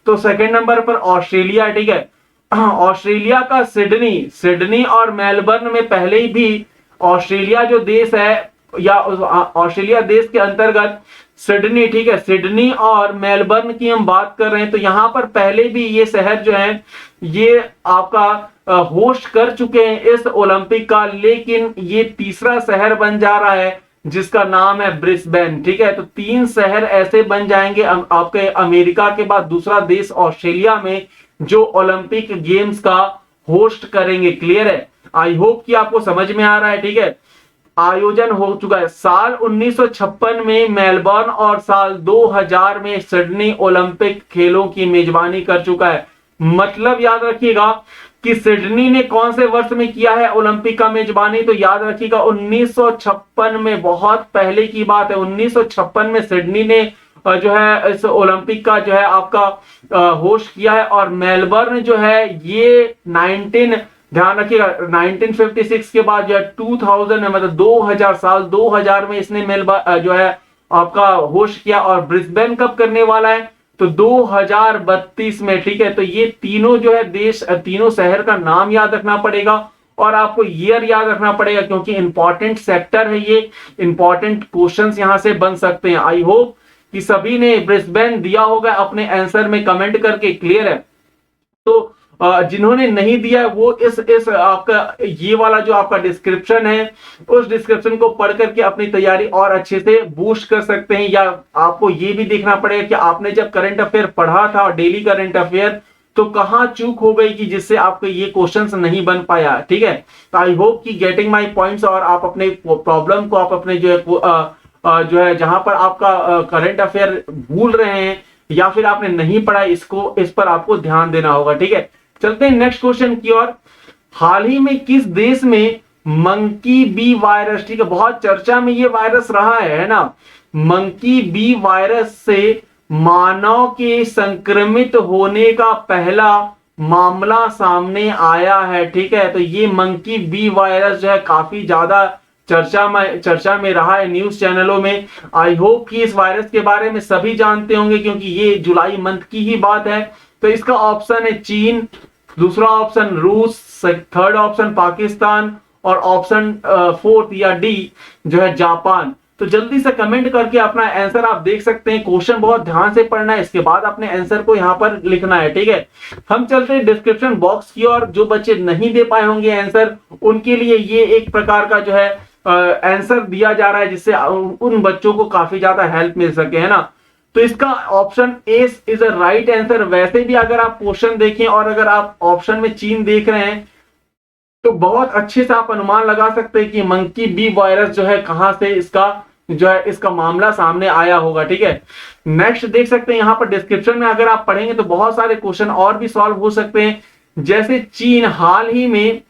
तो सेकंड नंबर पर ऑस्ट्रेलिया है। ठीक है, ऑस्ट्रेलिया का सिडनी और मेलबर्न में पहले ही भी ऑस्ट्रेलिया जो देश है या ऑस्ट्रेलिया देश के अंतर्गत सिडनी, ठीक है, सिडनी और मेलबर्न की हम बात कर रहे हैं तो यहां पर पहले भी ये शहर जो है ये आपका होस्ट कर चुके हैं इस ओलंपिक का, लेकिन ये तीसरा शहर बन जा रहा है जिसका नाम है ब्रिस्बेन। ठीक है, तो 3 शहर ऐसे बन जाएंगे आपके अमेरिका के बाद दूसरा देश ऑस्ट्रेलिया में जो ओलंपिक गेम्स का होस्ट करेंगे। क्लियर है? आई होप कि आपको समझ में आ रहा है। ठीक है, आयोजन हो चुका है साल 1956 में मेलबर्न और साल 2000 में सिडनी ओलंपिक खेलों की मेजबानी कर चुका है। मतलब याद रखिएगा कि सिडनी ने कौन से वर्ष में किया है ओलंपिक का मेजबानी, तो याद रखिएगा 1956 में, बहुत पहले की बात है। 1956 में सिडनी ने जो है इस ओलंपिक का जो है आपका होस्ट किया है, और मेलबर्न जो है ये ध्यान रखिएगा 1956 के बाद जो है 2000 में, मतलब 2000 साल 2000 में इसने मेलबर्न जो है आपका होस्ट किया, और ब्रिस्बेन कब करने वाला है? तो 2032 में। ठीक है, तो ये तीनों जो है देश, तीनों शहर का नाम याद रखना पड़ेगा और आपको ईयर याद रखना पड़ेगा क्योंकि इंपॉर्टेंट सेक्टर है ये, इंपॉर्टेंट क्वेश्चंस यहां से बन सकते हैं। आई होप कि सभी ने ब्रिस्बेन दिया होगा अपने आंसर में कमेंट करके। क्लियर है? तो जिन्होंने नहीं दिया वो इस आपका ये वाला जो आपका डिस्क्रिप्शन है उस डिस्क्रिप्शन को पढ़ करके अपनी तैयारी और अच्छे से बूस्ट कर सकते हैं। या आपको ये भी देखना पड़ेगा कि आपने जब करंट अफेयर पढ़ा था और डेली करंट अफेयर तो कहां चूक हो गई कि जिससे आपके ये क्वेश्चंस नहीं बन पाया। ठीक है, तो आई होप कि गेटिंग माय पॉइंट्स, और आप अपने प्रॉब्लम को आप अपने जो है जहां पर आपका करंट अफेयर भूल रहे हैं या फिर आपने नहीं पढ़ा इस पर आपको ध्यान देना होगा। ठीक है, चलते हैं नेक्स्ट क्वेश्चन की ओर। हाल ही में किस देश में मंकी बी वायरस, ठीक है, बहुत चर्चा में ये वायरस रहा है ना, मंकी बी वायरस से मानव के संक्रमित होने का पहला मामला सामने आया है, ठीक है। तो ये मंकी बी वायरस जो है काफी ज्यादा चर्चा में रहा है न्यूज चैनलों में। आई होप कि इस वायरस के बारे में सभी जानते होंगे, क्योंकि ये जुलाई मंथ की ही बात है। तो इसका ऑप्शन है चीन, दूसरा ऑप्शन रूस, थर्ड ऑप्शन पाकिस्तान, और ऑप्शन फोर्थ या डी जो है जापान। तो जल्दी से कमेंट करके अपना आंसर आप देख सकते हैं। क्वेश्चन बहुत ध्यान से पढ़ना है, इसके बाद अपने आंसर को यहां पर लिखना है, ठीक है। हम चलते हैं डिस्क्रिप्शन बॉक्स की ओर। जो बच्चे नहीं दे पाए होंगे आंसर, उनके लिए ये एक प्रकार का जो है आंसर दिया जा रहा है, जिससे उन बच्चों को काफी ज्यादा हेल्प मिल सके, है ना। तो इसका option A is a right answer. वैसे भी अगर आप क्वेश्चन देखें और अगर आप ऑप्शन में चीन देख रहे हैं, तो बहुत अच्छे से आप अनुमान लगा सकते हैं कि मंकी बी वायरस जो है कहां से इसका मामला सामने आया होगा, ठीक है। नेक्स्ट देख सकते हैं यहां पर डिस्क्रिप्शन में अगर आप पढ़ेंगे तो बहुत सारे क्वेश्चन और भी सॉल्व हो सकते हैं। जैसे चीन हाल ही में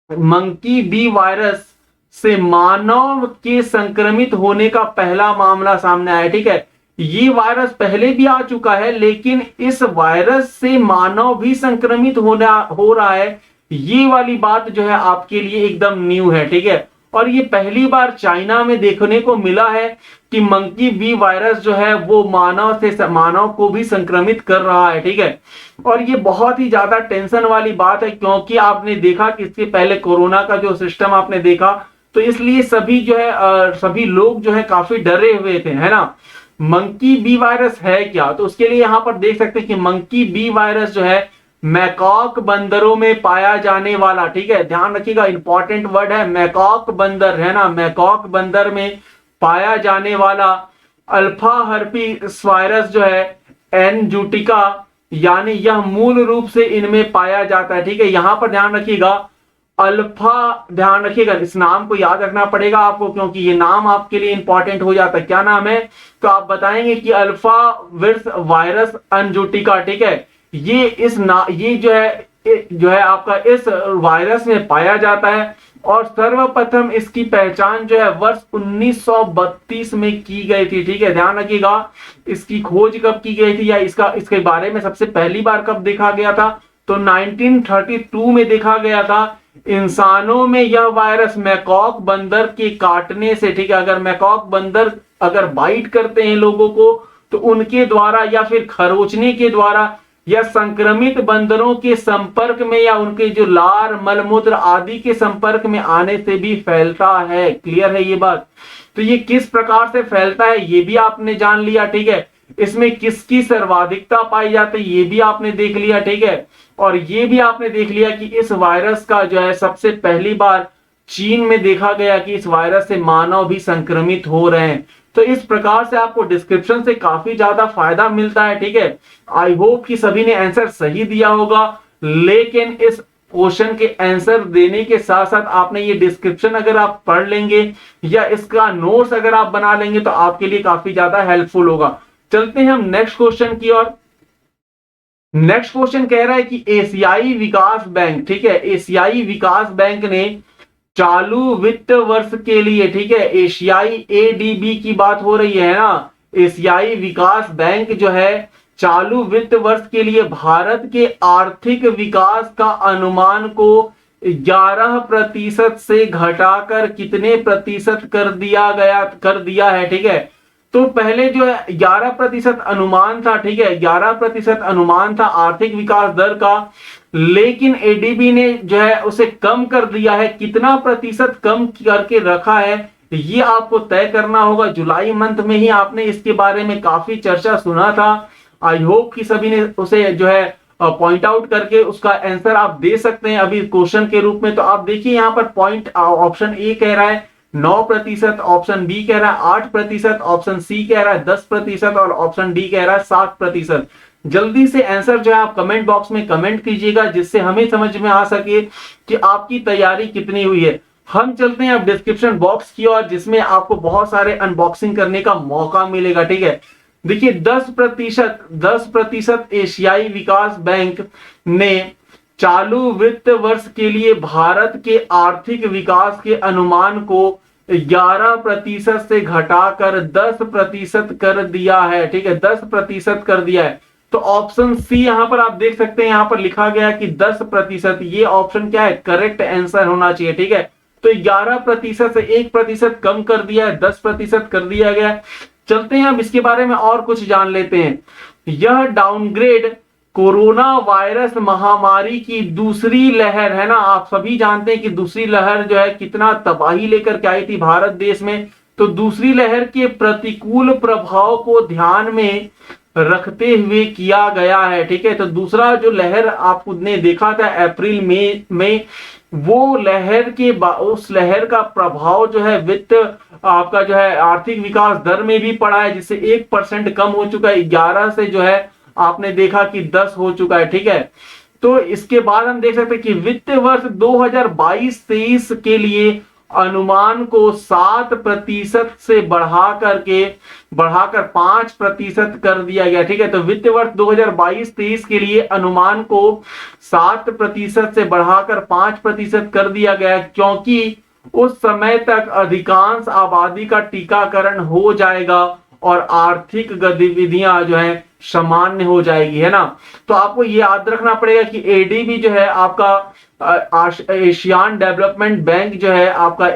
मंकी बी वायरस से मानव के संक्रमित होने का पहला मामला सामने आया, ठीक है। ये वायरस पहले भी आ चुका है, लेकिन इस वायरस से मानव भी संक्रमित हो रहा है, ये वाली बात जो है आपके लिए एकदम न्यू है, ठीक है। और ये पहली बार चाइना में देखने को मिला है कि मंकी बी वायरस जो है वो मानव को भी संक्रमित कर रहा है, ठीक है। और ये बहुत ही ज्यादा टेंशन वाली बात है, क्योंकि आपने देखा कि इसके पहले कोरोना का जो सिस्टम आपने देखा, तो इसलिए सभी लोग जो है काफी डरे हुए थे, है ना। मंकी बी वायरस है क्या, तो उसके लिए यहां पर देख सकते हैं कि मंकी बी वायरस जो है मैकॉक बंदरों में पाया जाने वाला, ठीक है, ध्यान रखिएगा, इंपॉर्टेंट वर्ड है मैकॉक बंदर, है ना। मैकॉक बंदर में पाया जाने वाला अल्फा हर्पीस वायरस जो है एनजूटिका, यानी यह मूल रूप से इनमें पाया जाता है, ठीक है। यहां पर ध्यान रखिएगा अल्फा, ध्यान रखिएगा, इस नाम को याद रखना पड़ेगा आपको, क्योंकि ये नाम आपके लिए इंपॉर्टेंट हो जाता है। क्या नाम है, तो आप बताएंगे कि अल्फा विर्स वायरस एनजूटिका, ठीक है। ये जो है आपका इस वायरस में पाया जाता है, और सर्वप्रथम इसकी पहचान जो है वर्ष 1932 में की गई थी, ठीक है। ध्यान रखिएगा इसकी खोज कब की गई थी, या इसके बारे में सबसे पहली बार कब देखा गया था, तो 1932 में देखा गया था। इंसानों में यह वायरस मैकॉक बंदर के काटने से, ठीक है, अगर मैकॉक बंदर अगर बाइट करते हैं लोगों को, तो उनके द्वारा या फिर खरोचने के द्वारा या संक्रमित बंदरों के संपर्क में या उनके जो लार मलमूत्र आदि के संपर्क में आने से भी फैलता है। क्लियर है ये बात। तो ये किस प्रकार से फैलता है ये भी आपने जान लिया, ठीक है। इसमें किसकी सर्वाधिकता पाई जाती है ये भी आपने देख लिया, ठीक है। और ये भी आपने देख लिया कि इस वायरस का जो है सबसे पहली बार चीन में देखा गया कि इस वायरस से मानव भी संक्रमित हो रहे हैं। तो इस प्रकार से आपको डिस्क्रिप्शन से काफी ज्यादा फायदा मिलता है, ठीक है। आई होप कि सभी ने आंसर सही दिया होगा, लेकिन इस क्वेश्चन के आंसर देने के साथ साथ आपने ये डिस्क्रिप्शन अगर आप पढ़ लेंगे या इसका नोट्स अगर आप बना लेंगे तो आपके लिए काफी ज्यादा हेल्पफुल होगा। चलते हैं हम नेक्स्ट क्वेश्चन की ओर। नेक्स्ट क्वेश्चन कह रहा है कि एशियाई विकास बैंक, ठीक है, एशियाई विकास बैंक ने चालू वित्त वर्ष के लिए, ठीक है, एशियाई एडीबी की बात हो रही है ना, एशियाई विकास बैंक जो है चालू वित्त वर्ष के लिए भारत के आर्थिक विकास का अनुमान को 11% से घटाकर कितने प्रतिशत कर दिया है, ठीक है। तो पहले जो है 11% अनुमान था, ठीक है, 11% अनुमान था आर्थिक विकास दर का, लेकिन एडीबी ने जो है उसे कम कर दिया है। कितना प्रतिशत कम करके रखा है ये आपको तय करना होगा। जुलाई मंथ में ही आपने इसके बारे में काफी चर्चा सुना था। आई होप कि सभी ने उसे जो है पॉइंट आउट करके उसका आंसर आप दे सकते हैं अभी क्वेश्चन के रूप में। तो आप देखिए यहाँ पर पॉइंट ऑप्शन ए कह रहा है 9%, ऑप्शन बी कह रहा है 8%, ऑप्शन सी कह रहा है 10% और ऑप्शन डी कह रहा है 7%। जल्दी से आंसर जो है आप कमेंट बॉक्स में कमेंट कीजिएगा, जिससे हमें समझ में आ सके कि आपकी तैयारी कितनी हुई है। हम चलते हैं अब डिस्क्रिप्शन बॉक्स की ओर, जिसमें आपको बहुत सारे अनबॉक्सिंग करने का मौका मिलेगा, ठीक है। देखिए 10% एशियाई विकास बैंक ने चालू वित्त वर्ष के लिए भारत के आर्थिक विकास के अनुमान को 11% से घटाकर 10% कर दिया है। ठीक है, 10% कर दिया है। तो ऑप्शन सी यहां पर आप देख सकते हैं, यहां पर लिखा गया कि 10%, ये ऑप्शन क्या है, करेक्ट आंसर होना चाहिए। ठीक है, तो 11% से 1% कम कर दिया है, 10% कर दिया गया। चलते हैं अब इसके बारे में और कुछ जान लेते हैं। यह डाउनग्रेड कोरोना वायरस महामारी की दूसरी लहर है ना, आप सभी जानते हैं कि दूसरी लहर जो है कितना तबाही लेकर के आई थी भारत देश में। तो दूसरी लहर के प्रतिकूल प्रभाव को ध्यान में रखते हुए किया गया है। ठीक है, तो दूसरा जो लहर आपने देखा था अप्रैल में वो लहर के उस लहर का प्रभाव जो है वित्त आपका जो है आर्थिक विकास दर में भी पड़ा है, जिससे 1% कम हो चुका है, 11 से जो है आपने देखा कि 10 हो चुका है। ठीक है, तो इसके बाद हम देख सकते हैं कि वित्त वर्ष 2022-23 के लिए अनुमान को 7% से बढ़ाकर 5% कर दिया गया। ठीक है, तो वित्त वर्ष 2022-23 के लिए अनुमान को 7% से बढ़ाकर 5% कर दिया गया, क्योंकि उस समय तक अधिकांश आबादी का टीकाकरण हो जाएगा और आर्थिक गतिविधियां जो है सामान्य हो जाएगी, है ना। तो आपको ये याद रखना पड़ेगा कि एडीबी जो है आपका एशियान डेवलपमेंट बैंक जो है आपका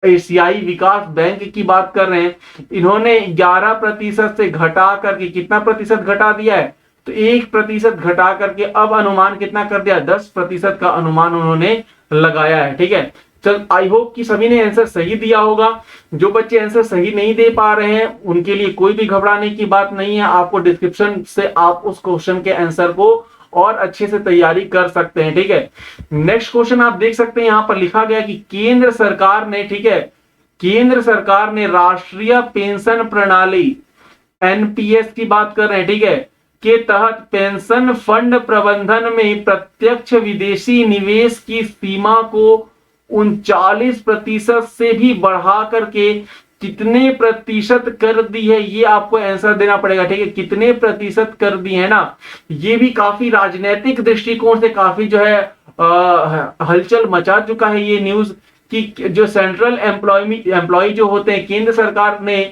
एशियाई विकास बैंक की बात कर रहे हैं, इन्होंने 11% से घटा करके कितना प्रतिशत घटा दिया है, तो 1% घटा करके अब अनुमान कितना कर दिया, 10% का अनुमान उन्होंने लगाया है। ठीक है, चल आई होप कि सभी ने आंसर सही दिया होगा। जो बच्चे आंसर सही नहीं दे पा रहे हैं उनके लिए कोई भी घबराने की बात नहीं है, आपको डिस्क्रिप्शन से आप उस क्वेश्चन के आंसर को और अच्छे से तैयारी कर सकते हैं। ठीक है, नेक्स्ट क्वेश्चन आप देख सकते हैं, यहां पर लिखा गया कि केंद्र सरकार ने, ठीक है, केंद्र सरकार ने राष्ट्रीय पेंशन प्रणाली एनपीएस की बात कर रहे हैं, ठीक है, के तहत पेंशन फंड प्रबंधन में प्रत्यक्ष विदेशी निवेश की सीमा को 39% से भी बढ़ा करके कितने प्रतिशत कर दी है, ये आपको आंसर देना पड़ेगा। ठीक है, कितने प्रतिशत कर दी है ना, ये भी काफी राजनीतिक दृष्टिकोण से काफी जो है हलचल मचा चुका है ये न्यूज कि जो सेंट्रल एम्प्लॉय जो होते हैं, केंद्र सरकार ने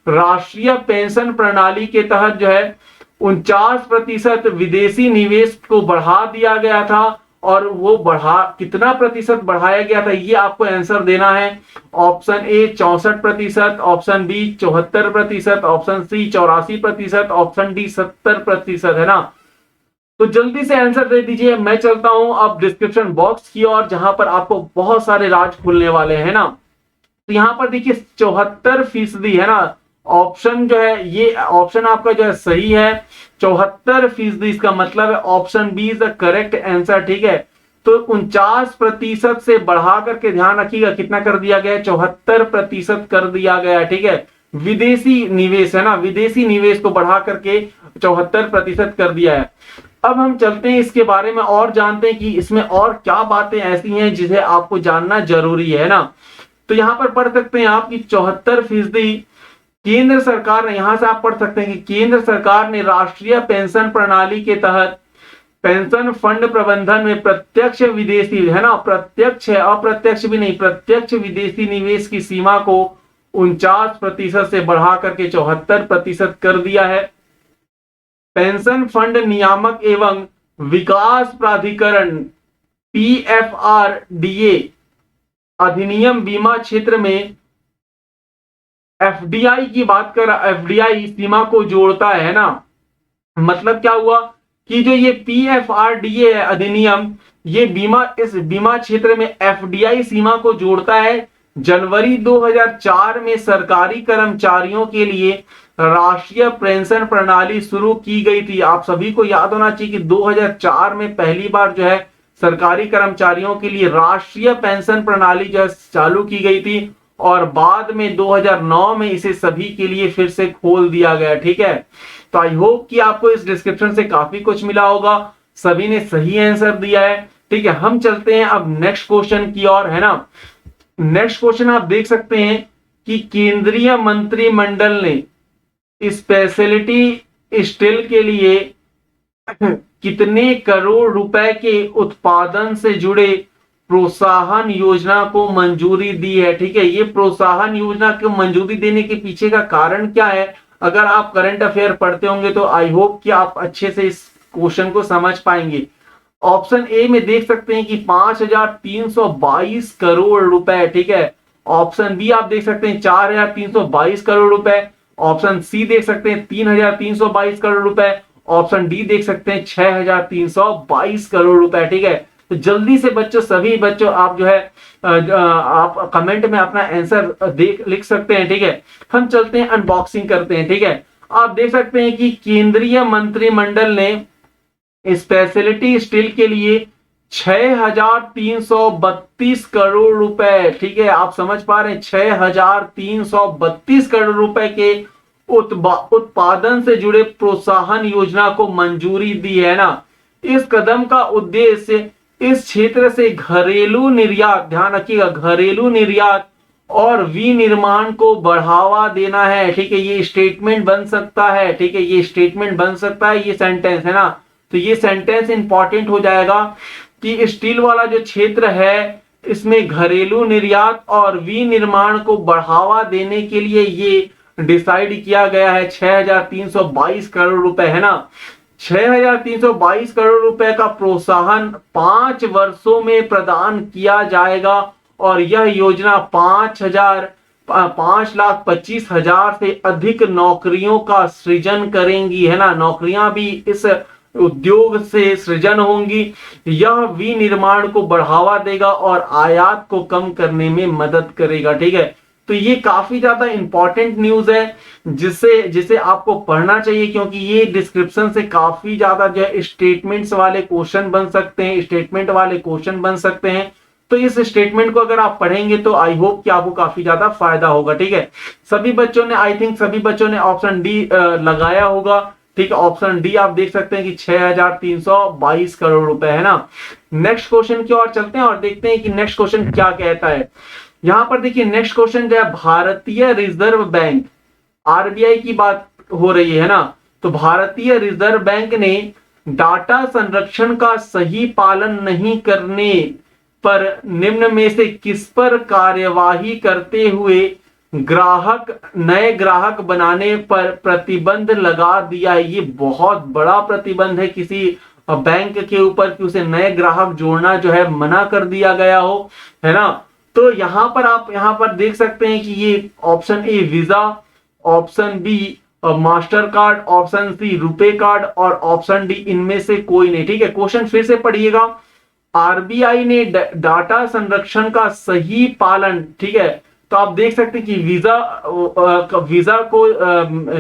राष्ट्रीय पेंशन प्रणाली के तहत जो है 49% विदेशी निवेश को बढ़ा दिया गया था, और वो कितना प्रतिशत बढ़ाया गया था ये आपको आंसर देना है। Option A 64%, option B 74%, option C 84%, option D 70%, है ना। तो जल्दी से आंसर दे दीजिए। मैं चलता हूं अब डिस्क्रिप्शन बॉक्स की ओर, जहां पर आपको बहुत सारे राज खुलने वाले हैं ना। तो यहां पर देखिए 74% है ना, ऑप्शन जो है ये ऑप्शन आपका जो है सही है, 74%। इसका मतलब है option B is the correct answer. ठीक है, तो 49% से बढ़ा करके ध्यान रखिएगा कितना कर दिया गया है, 74% कर दिया गया है। ठीक है, विदेशी निवेश है ना, विदेशी निवेश को बढ़ा करके 74% कर दिया है। अब हम चलते हैं इसके बारे में और जानते हैं कि इसमें और क्या बातें ऐसी हैं जिसे आपको जानना जरूरी है ना। तो यहां पर पढ़ सकते हैं आप कि 74% केंद्र सरकार ने, यहां से आप पढ़ सकते हैं कि केंद्र सरकार ने राष्ट्रीय पेंशन प्रणाली के तहत पेंशन फंड प्रबंधन में प्रत्यक्ष विदेशी, है ना, प्रत्यक्ष है, अप्रत्यक्ष भी नहीं, प्रत्यक्ष विदेशी निवेश की सीमा को 49% से बढ़ा करके 74% कर दिया है। पेंशन फंड नियामक एवं विकास प्राधिकरण पीएफआरडीए अधिनियम बीमा क्षेत्र में एफडीआई की बात कर, एफडीआई सीमा को जोड़ता है ना। मतलब क्या हुआ कि जो ये पीएफआरडीए है अधिनियम, ये इस बीमा क्षेत्र में एफडीआई सीमा को जोड़ता है। जनवरी 2004 में सरकारी कर्मचारियों के लिए राष्ट्रीय पेंशन प्रणाली शुरू की गई थी। आप सभी को याद होना चाहिए कि 2004 में पहली बार जो है सरकारी कर्मचारियों के लिए राष्ट्रीय पेंशन प्रणाली जो है चालू की गई थी, और बाद में 2009 में इसे सभी के लिए फिर से खोल दिया गया। ठीक है, तो आई होप कि आपको इस डिस्क्रिप्शन से काफी कुछ मिला होगा, सभी ने सही आंसर दिया है। ठीक है, हम चलते हैं अब नेक्स्ट क्वेश्चन की ओर, है ना। नेक्स्ट क्वेश्चन आप देख सकते हैं कि केंद्रीय मंत्रिमंडल ने स्पेशलिटी स्टील के लिए कितने करोड़ रुपए के उत्पादन से जुड़े प्रोत्साहन योजना को मंजूरी दी है। ठीक है, ये प्रोत्साहन योजना को मंजूरी देने के पीछे का कारण क्या है, अगर आप करंट अफेयर पढ़ते होंगे तो आई होप कि आप अच्छे से इस क्वेश्चन को समझ पाएंगे। ऑप्शन ए में देख सकते हैं कि 5,322 करोड़ रुपए। ठीक है, ऑप्शन बी आप देख सकते हैं 4,322 करोड़ रुपए, ऑप्शन सी देख सकते हैं 3,322 करोड़ रुपए, ऑप्शन डी देख सकते हैं 6,322 करोड़ रुपए। ठीक है, तो जल्दी से बच्चों, सभी बच्चों आप जो है आप कमेंट में अपना आंसर लिख सकते हैं। ठीक है, हम चलते हैं अनबॉक्सिंग करते हैं। ठीक है, आप देख सकते हैं कि केंद्रीय मंत्रिमंडल ने स्पेशलिटी स्टील के लिए 6,332 करोड़ रुपए, ठीक है, आप समझ पा रहे हैं, 6,332 करोड़ रुपए के उत्पादन से जुड़े प्रोत्साहन योजना को मंजूरी दी है ना। इस कदम का उद्देश्य इस क्षेत्र से घरेलू निर्यात, ध्यान रखिएगा, घरेलू निर्यात और विनिर्माण को बढ़ावा देना है। ठीक है, ये स्टेटमेंट बन सकता है। ठीक है, ये स्टेटमेंट बन सकता है, ये सेंटेंस है ना, तो ये सेंटेंस इंपॉर्टेंट हो जाएगा कि स्टील वाला जो क्षेत्र है इसमें घरेलू निर्यात और विनिर्माण को बढ़ावा देने के लिए ये डिसाइड किया गया है। 6,322 करोड़ रुपए है ना, 6,322 करोड़ रुपए का प्रोत्साहन 5 वर्षों में प्रदान किया जाएगा और यह योजना 5,25,000 से अधिक नौकरियों का सृजन करेंगी, है ना, नौकरियां भी इस उद्योग से सृजन होंगी। यह विनिर्माण को बढ़ावा देगा और आयात को कम करने में मदद करेगा। ठीक है, तो ये काफी ज्यादा इंपॉर्टेंट न्यूज है जिसे आपको पढ़ना चाहिए, क्योंकि ये डिस्क्रिप्शन से काफी ज्यादा जो है स्टेटमेंट्स वाले क्वेश्चन बन सकते हैं, स्टेटमेंट वाले क्वेश्चन बन सकते हैं। तो इस स्टेटमेंट को अगर आप पढ़ेंगे तो आई होप कि आपको काफी ज्यादा फायदा होगा। ठीक है, सभी बच्चों ने, आई थिंक सभी बच्चों ने ऑप्शन डी लगाया होगा। ठीक है, ऑप्शन डी आप देख सकते हैं कि 6,322 करोड़ रुपए है ना। नेक्स्ट क्वेश्चन की ओर चलते हैं और देखते हैं कि नेक्स्ट क्वेश्चन क्या कहता है। यहां पर देखिए नेक्स्ट क्वेश्चन जो है, भारतीय रिजर्व बैंक, आरबीआई की बात हो रही है ना, तो भारतीय रिजर्व बैंक ने डाटा संरक्षण का सही पालन नहीं करने पर निम्न में से किस पर कार्यवाही करते हुए नए ग्राहक बनाने पर प्रतिबंध लगा दिया है। ये बहुत बड़ा प्रतिबंध है किसी बैंक के ऊपर कि उसे नए ग्राहक जोड़ना जो है मना कर दिया गया हो, है ना। तो यहां पर आप यहां पर देख सकते हैं कि ये option A visa, option B Mastercard, option C RuPay card और ऑप्शन डी इनमें से कोई नहीं। ठीक है, क्वेश्चन फिर से पढ़िएगा। आरबीआई ने डाटा संरक्षण का सही पालन, ठीक है, तो आप देख सकते हैं कि वीजा को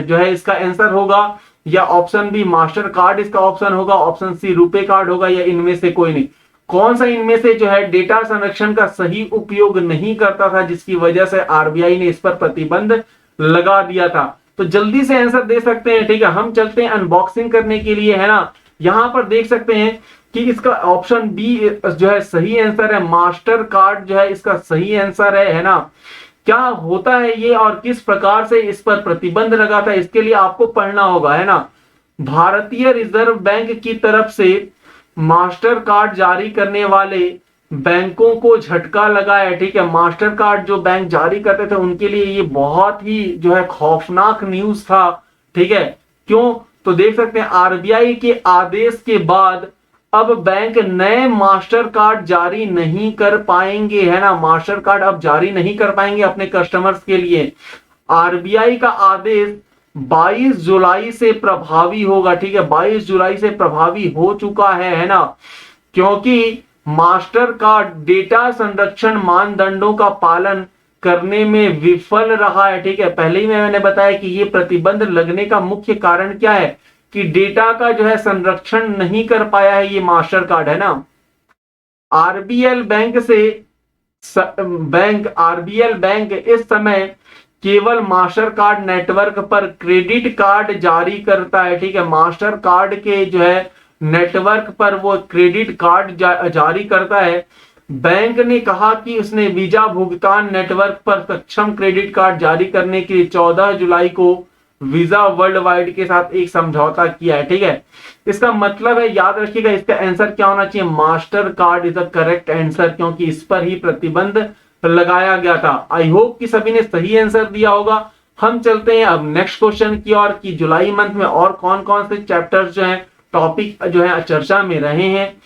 जो है इसका आंसर होगा, या ऑप्शन बी मास्टर कार्ड इसका ऑप्शन होगा, ऑप्शन सी रुपे कार्ड होगा, या इनमें से कोई नहीं। कौन सा इनमें से जो है डेटा संरक्षण का सही उपयोग नहीं करता था, जिसकी वजह से आरबीआई ने इस पर प्रतिबंध लगा दिया था। तो जल्दी से आंसर दे सकते हैं। ठीक है, हम चलते हैं अनबॉक्सिंग करने के लिए, है ना। यहां पर देख सकते हैं कि इसका ऑप्शन बी जो है सही आंसर है, मास्टर कार्ड जो है इसका सही आंसर है ना। क्या होता है ये और किस प्रकार से इस पर प्रतिबंध लगा था, इसके लिए आपको पढ़ना होगा, है ना। भारतीय रिजर्व बैंक की तरफ से मास्टर कार्ड जारी करने वाले बैंकों को झटका लगा है। ठीक है, मास्टर कार्ड जो बैंक जारी करते थे उनके लिए ये बहुत ही जो है खौफनाक न्यूज था। ठीक है, क्यों, तो देख सकते हैं आरबीआई के आदेश के बाद अब बैंक नए मास्टर कार्ड जारी नहीं कर पाएंगे, है ना। मास्टर कार्ड अब जारी नहीं कर पाएंगे अपने कस्टमर्स के लिए। आरबीआई का आदेश 22 जुलाई से प्रभावी होगा। ठीक है, 22 जुलाई से प्रभावी हो चुका है ना, क्योंकि मास्टर कार्ड डेटा संरक्षण मानदंडों का पालन करने में विफल रहा है। ठीक है, पहले ही मैंने बताया कि ये प्रतिबंध लगने का मुख्य कारण क्या है कि डेटा का जो है संरक्षण नहीं कर पाया है ये मास्टर कार्ड, है ना। आरबीएल बैंक इस समय केवल मास्टर कार्ड नेटवर्क पर क्रेडिट कार्ड जारी करता है। ठीक है, मास्टर कार्ड के जो है नेटवर्क पर वो क्रेडिट कार्ड जारी करता है। बैंक ने कहा कि उसने वीजा भुगतान नेटवर्क पर सक्षम क्रेडिट कार्ड जारी करने के लिए 14 जुलाई को वीजा वर्ल्ड वाइड के साथ एक समझौता किया है। ठीक है, इसका मतलब है, याद रखिएगा, इसका आंसर क्या होना चाहिए, master card is the correct answer, क्योंकि इस पर ही प्रतिबंध लगाया गया था। आई होप कि सभी ने सही आंसर दिया होगा। हम चलते हैं अब नेक्स्ट क्वेश्चन की ओर कि जुलाई मंथ में और कौन कौन से चैप्टर्स जो हैं, टॉपिक जो है चर्चा में रहे हैं।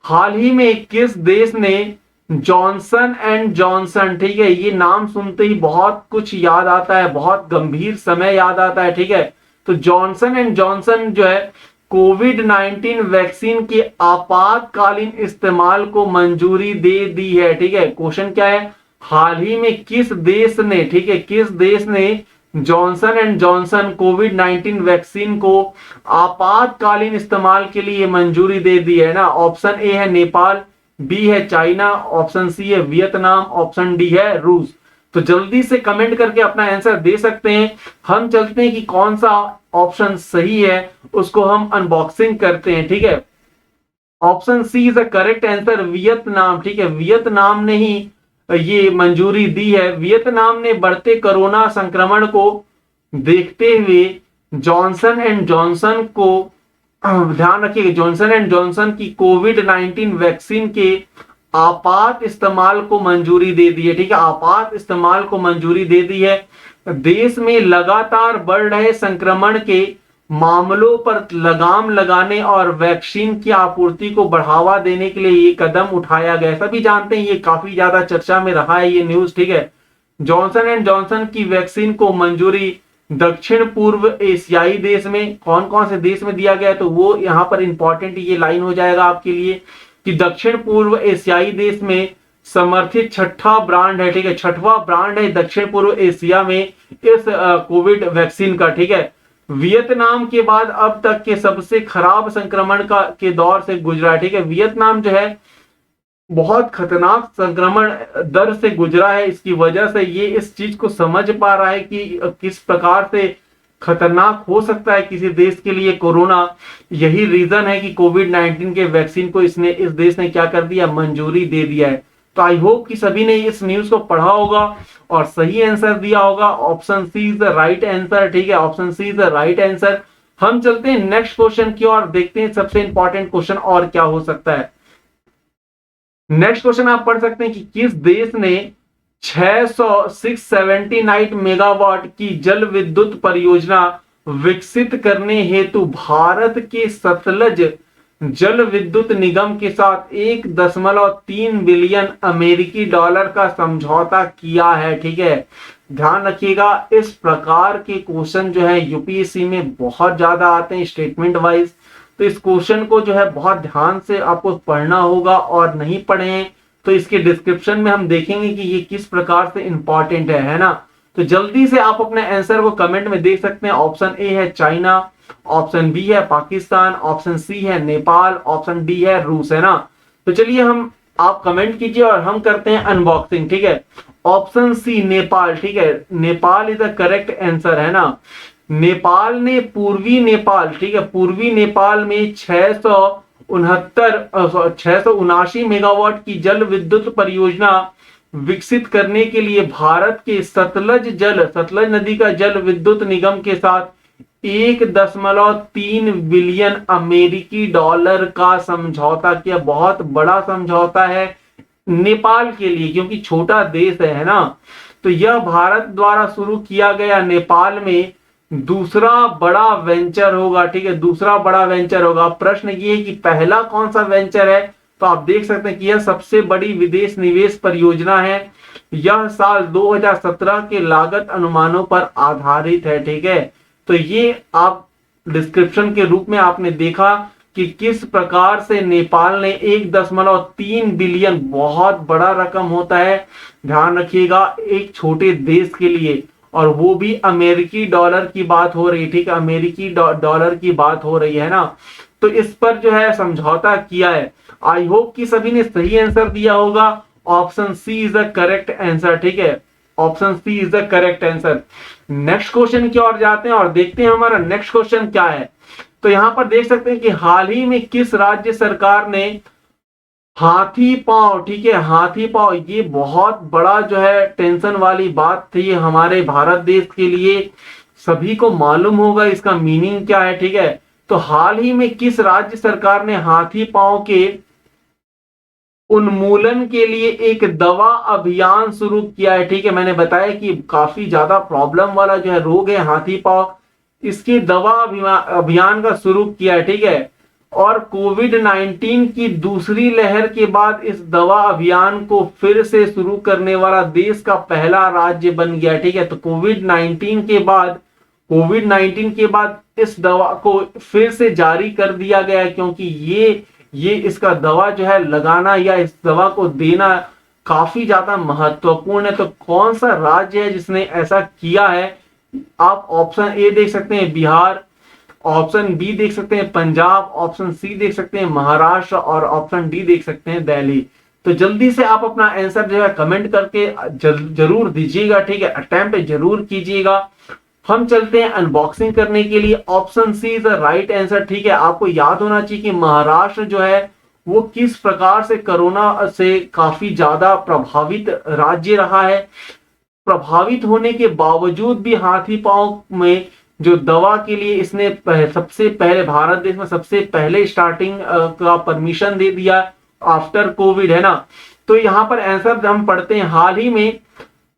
हाल ही में किस देश ने जॉनसन एंड जॉनसन, ठीक है, ये नाम सुनते ही बहुत कुछ याद आता है, बहुत गंभीर समय याद आता है। ठीक है, तो जॉनसन एंड जॉनसन जो है कोविड 19 वैक्सीन के आपातकालीन इस्तेमाल को मंजूरी दे दी है। ठीक है, क्वेश्चन क्या है, हाल ही में किस देश ने, ठीक है, किस देश ने Johnson and Johnson Covid 19 vaccine को आपातकालीन इस्तेमाल के लिए मंजूरी दे दी है ना। ऑप्शन ए है नेपाल, बी है चाइना, ऑप्शन सी है वियतनाम, ऑप्शन डी है रूस। तो जल्दी से कमेंट करके अपना आंसर दे सकते हैं। हम चलते हैं कि कौन सा ऑप्शन सही है, उसको हम अनबॉक्सिंग करते हैं। ठीक है, option C is the correct answer, Vietnam. ठीक है, वियतनाम ने ही ये मंजूरी दी है। वियतनाम ने बढ़ते कोरोना संक्रमण को देखते हुए जॉनसन एंड जॉनसन को, ध्यान रखिएगा, जॉनसन एंड जॉनसन की कोविड 19 वैक्सीन के आपात इस्तेमाल को मंजूरी दे दी है। ठीक है, आपात इस्तेमाल को मंजूरी दे दी है। देश में लगातार बढ़ रहे संक्रमण के मामलों पर लगाम लगाने और वैक्सीन की आपूर्ति को बढ़ावा देने के लिए ये कदम उठाया गया। सभी जानते हैं ये काफी ज्यादा चर्चा में रहा है ये न्यूज। ठीक है, जॉनसन एंड जॉनसन की वैक्सीन को मंजूरी दक्षिण पूर्व एशियाई देश में, कौन कौन से देश में दिया गया, तो वो यहाँ पर इंपॉर्टेंट ये लाइन हो जाएगा आपके लिए कि दक्षिण पूर्व एशियाई देश में समर्थित छठा ब्रांड है। ठीक है, छठवां ब्रांड है दक्षिण पूर्व एशिया में इस कोविड वैक्सीन का। ठीक है, वियतनाम के बाद अब तक के सबसे खराब संक्रमण के दौर से गुजरा है। ठीक है, वियतनाम जो है बहुत खतरनाक संक्रमण दर से गुजरा है। इसकी वजह से ये इस चीज को समझ पा रहा है कि किस प्रकार से खतरनाक हो सकता है किसी देश के लिए कोरोना। यही रीजन है कि कोविड 19 के वैक्सीन को इस देश ने क्या कर दिया, मंजूरी दे दिया है। तो आई होप कि सभी ने इस न्यूज को पढ़ा होगा और सही आंसर दिया होगा। Option C is the right answer. ठीक है, option C is the right answer. हम चलते हैं नेक्स्ट क्वेश्चन की ओर, देखते हैं सबसे इंपॉर्टेंट क्वेश्चन और क्या हो सकता है। नेक्स्ट क्वेश्चन आप पढ़ सकते हैं कि किस देश ने 679 मेगावाट की जल विद्युत परियोजना विकसित करने हेतु भारत के सतलज जल विद्युत निगम के साथ 1.3 बिलियन अमेरिकी डॉलर का समझौता किया है। ठीक है, ध्यान रखिएगा, इस प्रकार के क्वेश्चन जो है यूपीएससी में बहुत ज्यादा आते हैं स्टेटमेंट वाइज। तो इस क्वेश्चन को जो है बहुत ध्यान से आपको पढ़ना होगा, और नहीं पढ़े तो इसके डिस्क्रिप्शन में हम देखेंगे कि ये किस प्रकार से इंपॉर्टेंट है ना। तो जल्दी से आप अपने आंसर को कमेंट में देख सकते हैं। ऑप्शन ए है चाइना, ऑप्शन बी है पाकिस्तान, ऑप्शन सी है नेपाल, ऑप्शन डी है रूस, है ना। तो चलिए आप कमेंट कीजिए और हम करते हैं अनबॉक्सिंग। ठीक है, ऑप्शन सी नेपाल, ठीक है, Nepal is the correct answer, है ना। नेपाल ने पूर्वी नेपाल, ठीक है, पूर्वी नेपाल में 679 मेगावाट की जल विद्युत परियोजना विकसित करने के लिए भारत के सतलज नदी का जल विद्युत निगम के साथ 1.3 बिलियन अमेरिकी डॉलर का समझौता किया। बहुत बड़ा समझौता है नेपाल के लिए, क्योंकि छोटा देश है ना। तो यह भारत द्वारा शुरू किया गया नेपाल में दूसरा बड़ा वेंचर होगा। ठीक है, दूसरा बड़ा वेंचर होगा। प्रश्न ये है कि पहला कौन सा वेंचर है, तो आप देख सकते हैं कि यह सबसे बड़ी विदेश निवेश परियोजना है। यह साल 2017 के लागत अनुमानों पर आधारित है। ठीक है, तो ये आप डिस्क्रिप्शन के रूप में आपने देखा कि किस प्रकार से नेपाल ने 1.3 बिलियन, बहुत बड़ा रकम होता है, ध्यान रखिएगा, एक छोटे देश के लिए, और वो भी अमेरिकी डॉलर की बात हो रही। ठीक है, अमेरिकी डॉलर की बात हो रही है ना। तो इस पर जो है समझौता किया है। आई होप कि सभी ने सही आंसर दिया होगा। Option C is the correct answer. ठीक है, option C is the correct answer. Next question की ओर जाते हैं और देखते हैं हमारा नेक्स्ट क्वेश्चन क्या है। तो यहां पर देख सकते हैं कि हाल ही में किस राज्य सरकार ने हाथी पांव, ठीक है, हाथी पांव, ये बहुत बड़ा जो है टेंशन वाली बात थी हमारे भारत देश के लिए। सभी को मालूम होगा इसका मीनिंग क्या है, ठीक है। तो हाल ही में किस राज्य सरकार ने हाथी पांव के उन्मूलन के लिए एक दवा अभियान शुरू किया है, ठीक है। मैंने बताया कि काफी ज्यादा प्रॉब्लम वाला जो है रोग है हाथी पांव, इसकी दवा अभियान का शुरू किया है, ठीक है। और कोविड 19 की दूसरी लहर के बाद इस दवा अभियान को फिर से शुरू करने वाला देश का पहला राज्य बन गया, ठीक है। तो कोविड 19 के बाद इस दवा को फिर से जारी कर दिया गया, क्योंकि ये इसका दवा जो है लगाना या इस दवा को देना काफी ज्यादा महत्वपूर्ण है। तो कौन सा राज्य है जिसने ऐसा किया है? आप ऑप्शन ए देख सकते हैं बिहार, ऑप्शन बी देख सकते हैं पंजाब, ऑप्शन सी देख सकते हैं महाराष्ट्र और ऑप्शन डी देख सकते हैं दिल्ली। तो जल्दी से आप अपना आंसर जो है कमेंट करके जरूर दीजिएगा, ठीक है। अटेम्प्ट जरूर कीजिएगा। हम चलते हैं अनबॉक्सिंग करने के लिए। Option C is the right answer, ठीक है। आपको याद होना चाहिए कि महाराष्ट्र जो है वो किस प्रकार से कोरोना से काफी ज्यादा प्रभावित राज्य रहा है। प्रभावित होने के बावजूद भी हाथी पांव में जो दवा के लिए इसने सबसे पहले भारत देश में सबसे पहले स्टार्टिंग का परमिशन दे दिया आफ्टर कोविड, है ना। तो यहाँ पर आंसर हम पढ़ते हैं, हाल ही में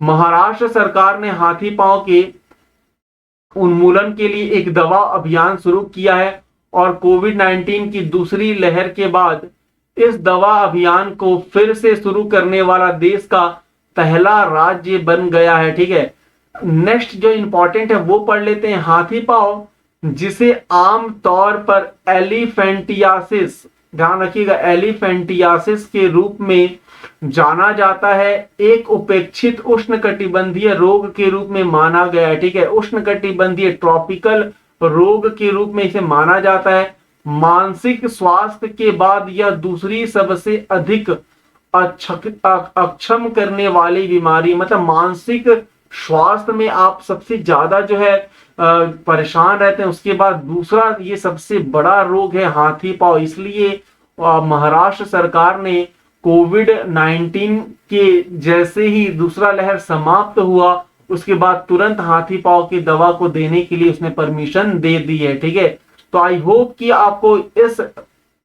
महाराष्ट्र सरकार ने हाथी पांव के उन्मूलन के लिए एक दवा अभियान शुरू किया है और कोविड 19 की दूसरी लहर के बाद इस दवा अभियान को फिर से शुरू करने वाला देश का पहला राज्य बन गया है, ठीक है। नेक्स्ट जो इंपॉर्टेंट है वो पढ़ लेते हैं। हाथी पांव, जिसे आम तौर पर एलिफेंटियासिस, ध्यान रखिएगा, एलिफेंटियासिस के रूप में जाना जाता है, एक उपेक्षित उष्णकटिबंधीय रोग के रूप में माना गया है, ठीक है। उष्णकटिबंधीय ट्रॉपिकल रोग के रूप में इसे माना जाता है। मानसिक स्वास्थ्य के बाद यह दूसरी सबसे अधिक अक्षम करने वाली बीमारी, मतलब मानसिक स्वास्थ्य में आप सबसे ज्यादा जो है परेशान रहते हैं, उसके बाद दूसरा ये सबसे बड़ा रोग है हाथी पांव। इसलिए महाराष्ट्र सरकार ने कोविड 19 के जैसे ही दूसरा लहर समाप्त हुआ उसके बाद तुरंत हाथी पांव की दवा को देने के लिए उसने परमिशन दे दी है, ठीक है। तो आई होप कि आपको इस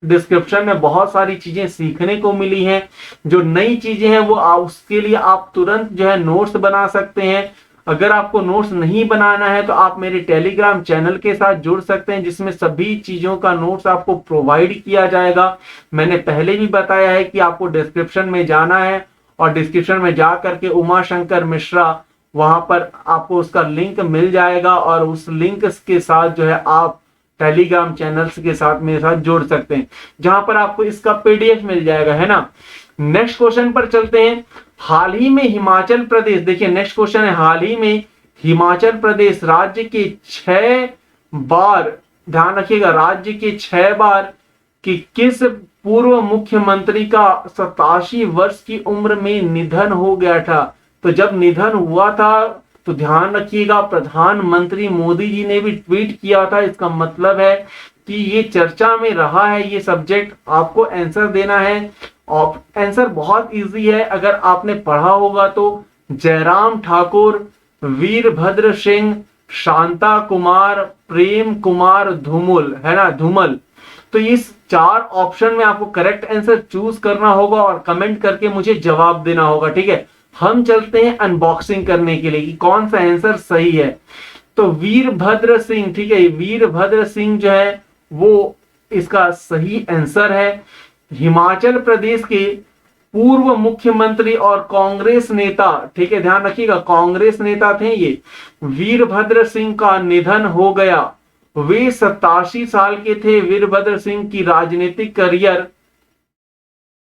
डिस्क्रिप्शन में बहुत सारी चीजें सीखने को मिली हैं। जो नई चीजें हैं वो उसके लिए आप तुरंत जो है नोट्स बना सकते हैं। अगर आपको नोट्स नहीं बनाना है तो आप मेरे टेलीग्राम चैनल के साथ जुड़ सकते हैं, जिसमें सभी चीजों का नोट्स आपको प्रोवाइड किया जाएगा। मैंने पहले भी बताया है कि आपको डिस्क्रिप्शन में जाना है और डिस्क्रिप्शन में जा करके उमा शंकर मिश्रा, वहां पर आपको उसका लिंक मिल जाएगा और उस लिंक के साथ जो है आप टेलीग्राम चैनल्स के साथ मेरे साथ जुड़ सकते हैं, जहां पर आपको इसका पीडीएफ मिल जाएगा, है ना। नेक्स्ट क्वेश्चन पर चलते हैं। हाल ही में हिमाचल प्रदेश, देखिए नेक्स्ट क्वेश्चन है, हाल ही में हिमाचल प्रदेश राज्य के 6 बार, ध्यान रखिएगा, राज्य के 6 बार कि किस पूर्व मुख्यमंत्री का 87 वर्ष की उम्र में निधन हो गया था। तो जब निधन हुआ था तो ध्यान रखिएगा प्रधानमंत्री मोदी जी ने भी ट्वीट किया था। इसका मतलब है कि ये चर्चा में रहा है ये सब्जेक्ट। आपको आंसर देना है और आंसर बहुत इजी है, अगर आपने पढ़ा होगा तो जयराम ठाकुर, वीरभद्र सिंह, शांता कुमार, प्रेम कुमार धूमल, है ना, धूमल। तो इस 4 ऑप्शन में आपको करेक्ट आंसर चूज करना होगा और कमेंट करके मुझे जवाब देना होगा, ठीक है। हम चलते हैं अनबॉक्सिंग करने के लिए कि कौन सा आंसर सही है। तो वीरभद्र सिंह, ठीक है, वीरभद्र सिंह जो है वो इसका सही आंसर है। हिमाचल प्रदेश के पूर्व मुख्यमंत्री और कांग्रेस नेता, ठीक है, ध्यान रखिएगा कांग्रेस नेता थे ये, वीरभद्र सिंह का निधन हो गया। वे 87 साल के थे। वीरभद्र सिंह की राजनीतिक करियर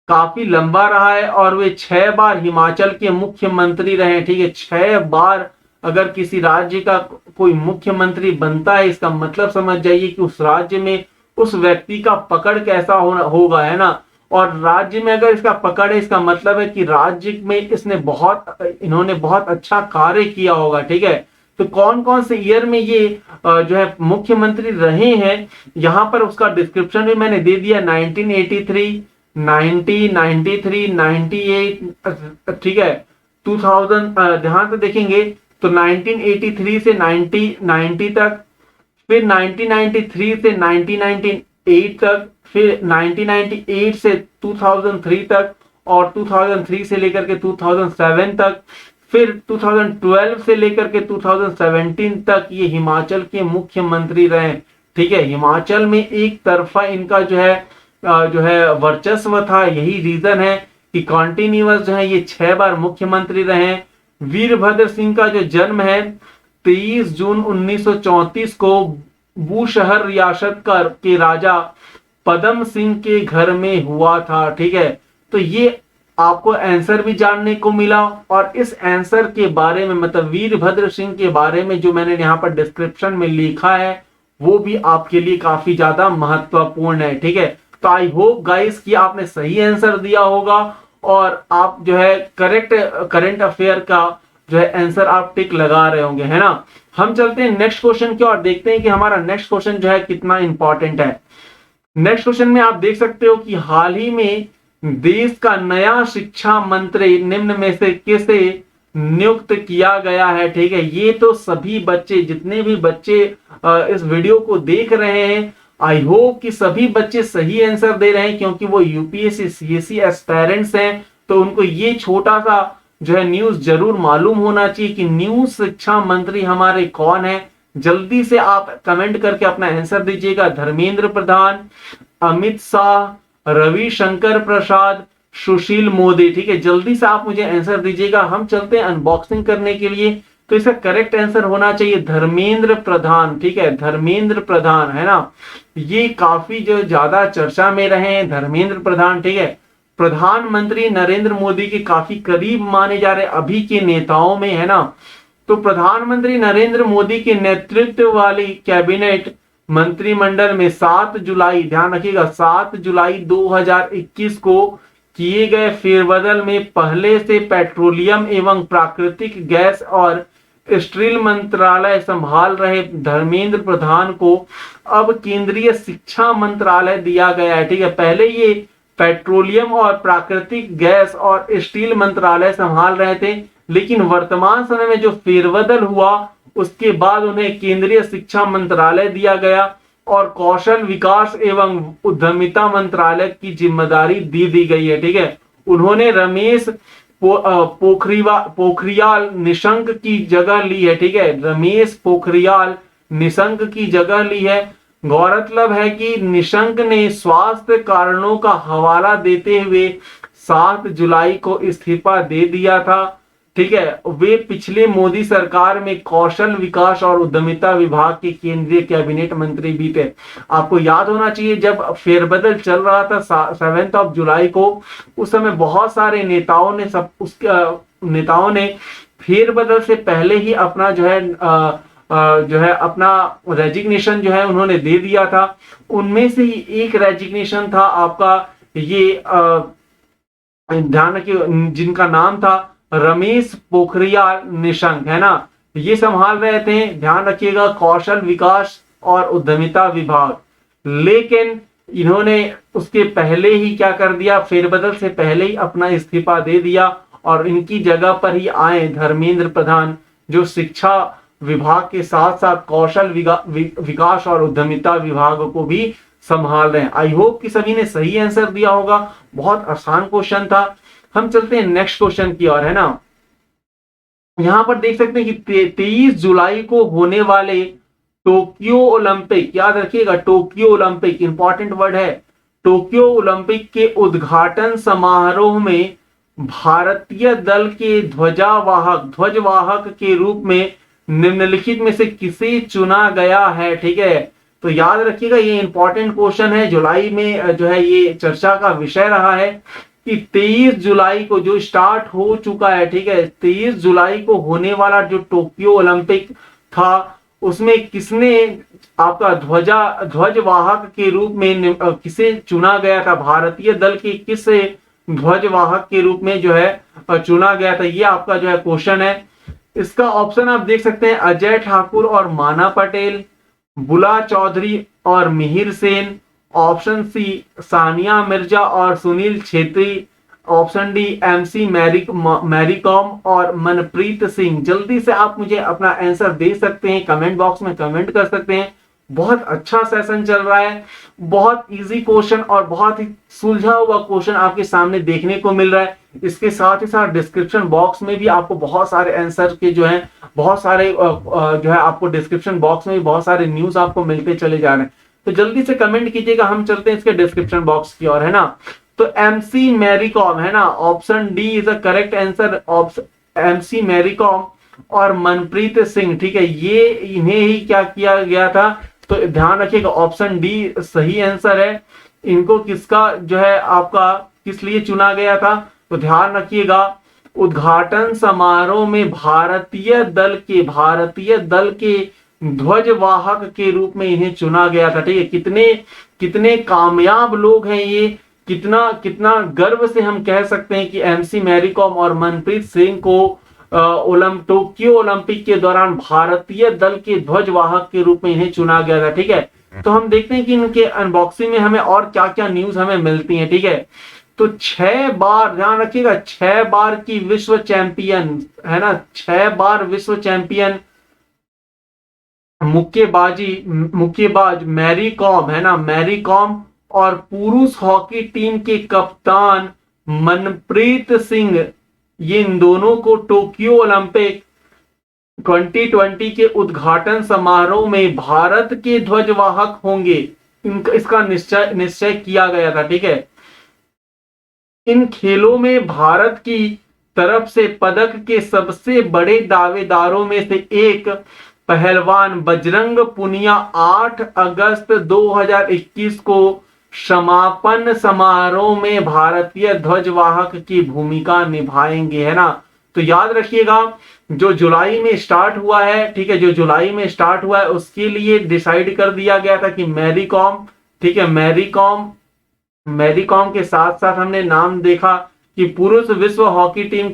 काफी लंबा रहा है और वे 6 बार हिमाचल के मुख्यमंत्री रहे, ठीक है। 6 बार अगर किसी राज्य का कोई मुख्यमंत्री बनता है, इसका मतलब समझ जाइए कि उस राज्य में उस व्यक्ति का पकड़ कैसा होगा, है ना। और राज्य में अगर इसका पकड़ है, इसका मतलब है कि राज्य में इन्होंने बहुत अच्छा कार्य किया होगा, ठीक है। तो कौन कौन से ईयर में ये जो है मुख्यमंत्री रहे हैं, यहाँ पर उसका डिस्क्रिप्शन भी मैंने दे दिया। 1983, 1993, 98, ठीक है, 2000, ध्यान से देखेंगे तो 1983 से 1990 तक, फिर 1993 से 1998 तक, फिर 1998 से 2003 तक, और 2003 से लेकर के 2007 तक, फिर 2012 से लेकर के 2017 तक ये हिमाचल के मुख्यमंत्री रहे। ठीक है, हिमाचल में एक तरफा इनका जो है वर्चस्व था। यही रीजन है कि कॉन्टिन्यूअस जो है ये 6 बार मुख्यमंत्री रहे। वीरभद्र सिंह का जो जन्म है 23 जून 1934 को बूशहर रियासत के राजा पदम सिंह के घर में हुआ था। ठीक है, तो ये आपको आंसर भी जानने को मिला, और इस आंसर के बारे में मतलब वीरभद्र सिंह के बारे में जो मैंने यहाँ पर डिस्क्रिप्शन में लिखा है वो भी आपके लिए काफी ज्यादा महत्वपूर्ण है। ठीक है, तो आई होप गाइस कि आपने सही आंसर दिया होगा और आप जो है करंट अफेयर का जो है आंसर आप टिक लगा रहे होंगे, है ना। हम चलते हैं नेक्स्ट क्वेश्चन की और देखते हैं कि हमारा नेक्स्ट क्वेश्चन जो है कितना इंपॉर्टेंट है। नेक्स्ट क्वेश्चन में आप देख सकते हो कि हाल ही में देश का नया शिक्षा मंत्री निम्न में से किसे नियुक्त किया गया है। ठीक है, ये तो सभी बच्चे, जितने भी बच्चे इस वीडियो को देख रहे हैं, आई होप कि सभी बच्चे सही आंसर दे रहे हैं, क्योंकि वो यूपीएससी सीएससी एस्पायरेंट्स हैं, तो उनको ये छोटा सा जो है न्यूज जरूर मालूम होना चाहिए कि न्यू शिक्षा मंत्री हमारे कौन है। जल्दी से आप कमेंट करके अपना आंसर दीजिएगा। धर्मेंद्र प्रधान, अमित शाह, रविशंकर प्रसाद, सुशील मोदी। ठीक है, जल्दी से आप मुझे आंसर दीजिएगा। हम चलते हैं अनबॉक्सिंग करने के लिए। तो इसका करेक्ट आंसर होना चाहिए धर्मेंद्र प्रधान। ठीक है, धर्मेंद्र प्रधान, है ना। ये काफी जो ज्यादा चर्चा में रहे हैं धर्मेंद्र प्रधान। ठीक है, प्रधानमंत्री नरेंद्र मोदी के काफी करीब माने जा रहे अभी के नेताओं में, है ना। तो प्रधानमंत्री नरेंद्र मोदी के नेतृत्व वाली कैबिनेट मंत्रिमंडल में 7 जुलाई, ध्यान रखिएगा 7 जुलाई 2021 को किए गए फेरबदल में पहले से पेट्रोलियम एवं प्राकृतिक गैस और स्टील मंत्रालय संभाल रहे धर्मेंद्र प्रधान को अब केंद्रीय शिक्षा मंत्रालय दिया गया है। ठीक है, पहले ये पेट्रोलियम और प्राकृतिक गैस और स्टील मंत्रालय संभाल रहे थे, लेकिन वर्तमान समय में जो फेरबदल हुआ उसके बाद उन्हें केंद्रीय शिक्षा मंत्रालय दिया गया और कौशल विकास एवं उद्यमिता मंत्रालय की जिम्मेदारी दी गई है। ठीक है, उन्होंने रमेश पोखरियाल निशंक की जगह ली है। ठीक है, रमेश पोखरियाल निशंक की जगह ली है। गौरतलब है कि निशंक ने स्वास्थ्य कारणों का हवाला देते हुए 7 जुलाई को इस्तीफा दे दिया था। ठीक है, वे पिछले मोदी सरकार में कौशल विकास और उद्यमिता विभाग के केंद्रीय कैबिनेट मंत्री भी थे। आपको याद होना चाहिए जब फेरबदल चल रहा था 7 जुलाई को, उस समय बहुत सारे नेताओं ने फेरबदल से पहले ही अपना जो है अपना रेजिग्नेशन जो है उन्होंने दे दिया था। उनमें से ही एक रेजिग्नेशन था आपका ये ध्यान रखिए, जिनका नाम था रमेश पोखरियाल निशंक, है ना। ये संभाल रहे थे, ध्यान रखिएगा, कौशल विकास और उद्यमिता विभाग। लेकिन इन्होंने उसके पहले ही क्या कर दिया, फेरबदल से पहले ही अपना इस्तीफा दे दिया और इनकी जगह पर ही आए धर्मेंद्र प्रधान, जो शिक्षा विभाग के साथ साथ कौशल विकास और उद्यमिता विभाग को भी संभाल रहे हैं। आई होप कि सभी ने सही आंसर दिया होगा। बहुत आसान क्वेश्चन था। हम चलते हैं नेक्स्ट क्वेश्चन की ओर, है ना। यहां पर देख सकते हैं कि 23 जुलाई को होने वाले टोक्यो ओलंपिक, याद रखिएगा टोक्यो ओलंपिक इंपॉर्टेंट वर्ड है, टोक्यो ओलंपिक के उद्घाटन समारोह में भारतीय दल के ध्वजवाहक के रूप में निम्नलिखित में से किसे चुना गया है। ठीक है, तो याद रखिएगा ये इंपॉर्टेंट क्वेश्चन है। जुलाई में जो है ये चर्चा का विषय रहा है कि 23 जुलाई को जो स्टार्ट हो चुका है, ठीक है, 23 जुलाई को होने वाला जो टोक्यो ओलंपिक था उसमें किसने आपका ध्वजवाहक के रूप में किसे चुना गया था, भारतीय दल के किस ध्वजवाहक के रूप में जो है चुना गया था, ये आपका जो है क्वेश्चन है। इसका ऑप्शन आप देख सकते हैं अजय ठाकुर और माना पटेल, बुला चौधरी और मिहिर सेन, ऑप्शन सी सानिया मिर्जा और Sunil Chhetri, option D MC Mary Kom और मनप्रीत सिंह। जल्दी से आप मुझे अपना आंसर दे सकते हैं, कमेंट बॉक्स में कमेंट कर सकते हैं। बहुत अच्छा सेशन चल रहा है, बहुत इजी क्वेश्चन और बहुत ही सुलझा हुआ क्वेश्चन आपके सामने देखने को मिल रहा है। इसके साथ ही साथ डिस्क्रिप्शन बॉक्स में भी आपको बहुत सारे आंसर के जो हैं, बहुत सारे जो है आपको डिस्क्रिप्शन बॉक्स में भी बहुत सारे न्यूज आपको मिलते चले जा रहे हैं। तो जल्दी से कमेंट कीजिएगा, हम चलते हैं इसके डिस्क्रिप्शन बॉक्स की ओर, है ना। तो एमसी मैरीकॉम, है ना, option D is a correct answer. MC Mary Kom और मनप्रीत सिंह, ठीक है, ये इन्हें ही क्या किया गया था, तो ध्यान रखिएगा ऑप्शन डी सही आंसर है। इनको किसका जो है आपका किस लिए चुना गया था, तो ध्यान रखिएगा उद्घाटन समारोह में भारतीय दल के ध्वजवाहक के रूप में इन्हें चुना गया था। ठीक है, कितने कितने कामयाब लोग हैं ये, कितना कितना गर्व से हम कह सकते हैं कि एमसी मैरीकॉम और मनप्रीत सिंह को टोक्यो ओलंपिक के दौरान भारतीय दल के ध्वजवाहक के रूप में इन्हें चुना गया था। ठीक है, तो हम देखते हैं कि इनके अनबॉक्सिंग में हमें और क्या क्या न्यूज हमें मिलती है। ठीक है, तो 6 बार, ध्यान रखिएगा, 6 बार की विश्व चैंपियन, है ना, 6 बार विश्व चैंपियन मुक्केबाज मैरी कॉम, है ना, मैरी कॉम और पुरुष हॉकी टीम के कप्तान मनप्रीत सिंह, ये इन दोनों को टोक्यो ओलंपिक 2020 के उद्घाटन समारोह में भारत के ध्वजवाहक होंगे, इसका निश्चय किया गया था। ठीक है, इन खेलों में भारत की तरफ से पदक के सबसे बड़े दावेदारों में से एक पहलवान बजरंग पुनिया 8 अगस्त 2021 को समापन समारोह में भारतीय ध्वजवाहक की भूमिका निभाएंगे, है ना। तो याद रखिएगा जो जुलाई में स्टार्ट हुआ है, ठीक है, जो जुलाई में स्टार्ट हुआ है उसके लिए डिसाइड कर दिया गया था कि मैरी कॉम, ठीक है, मैरी कॉम के साथ साथ हमने नाम देखा कि पुरुष हॉकी टीम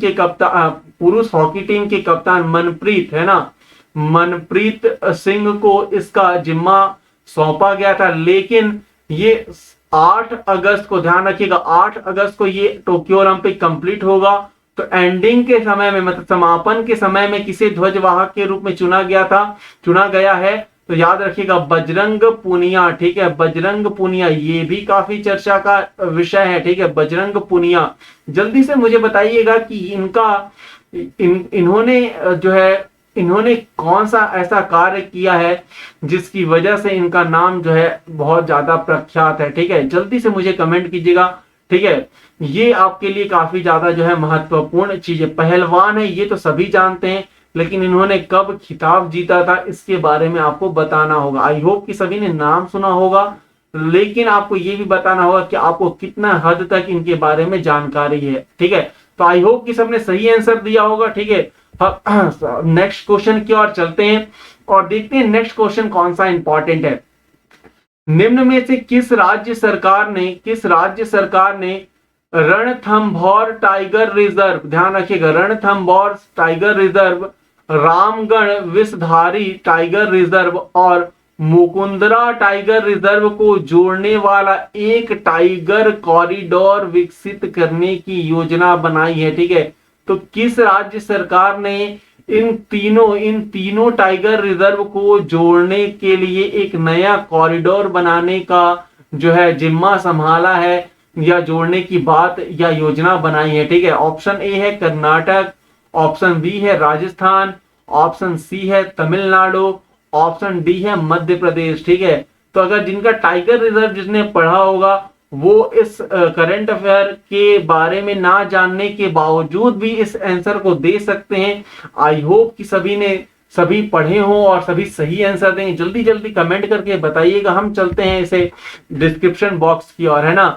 के कप्तान मनप्रीत, है ना, मनप्रीत सिंह को इसका जिम्मा सौंपा गया था। लेकिन ये 8 अगस्त को, ध्यान रखिएगा, 8 अगस्त को ये टोक्यो ओलंपिक कंप्लीट होगा। तो एंडिंग के समय में, मतलब समापन के समय में किसे ध्वजवाहक के रूप में चुना गया है, तो याद रखिएगा बजरंग पुनिया। ठीक है, बजरंग पुनिया, ये भी काफी चर्चा का विषय है। ठीक है, बजरंग पुनिया, जल्दी से मुझे बताइएगा कि इन्होंने कौन सा ऐसा कार्य किया है जिसकी वजह से इनका नाम जो है बहुत ज्यादा प्रख्यात है। ठीक है, जल्दी से मुझे कमेंट कीजिएगा। ठीक है, ये आपके लिए काफी ज्यादा जो है महत्वपूर्ण चीज है। पहलवान है ये तो सभी जानते हैं, लेकिन इन्होंने कब खिताब जीता था इसके बारे में आपको बताना होगा। आई होप कि सभी ने नाम सुना होगा, लेकिन आपको ये भी बताना होगा कि आपको कितना हद तक इनके बारे में जानकारी है। ठीक है, तो आई होप कि सबने सही आंसर दिया होगा। ठीक है, नेक्स्ट क्वेश्चन की ओर चलते हैं और देखते हैं नेक्स्ट क्वेश्चन कौन सा इंपॉर्टेंट है। निम्न में से किस राज्य सरकार ने रणथंभौर टाइगर रिजर्व, ध्यान रखिएगा, Ranthambore tiger reserve, Ramgarh Vishdhari tiger reserve और मुकुंदरा टाइगर रिजर्व को जोड़ने वाला एक टाइगर कॉरिडोर विकसित करने की योजना बनाई है। ठीक है, तो किस राज्य सरकार ने इन तीनों टाइगर रिजर्व को जोड़ने के लिए एक नया कॉरिडोर बनाने का जो है जिम्मा संभाला है, या जोड़ने की बात या योजना बनाई है। ठीक है, ऑप्शन ए है कर्नाटक, ऑप्शन बी है राजस्थान, ऑप्शन सी है तमिलनाडु, ऑप्शन डी है मध्य प्रदेश। ठीक है, तो अगर जिनका टाइगर रिजर्व जिसने पढ़ा होगा वो इस करंट अफेयर के बारे में ना जानने के बावजूद भी इस आंसर को दे सकते हैं। आई होप कि सभी पढ़े हों और सभी सही आंसर देंगे। जल्दी जल्दी कमेंट करके बताइएगा। हम चलते हैं इसे डिस्क्रिप्शन बॉक्स की ओर, है ना।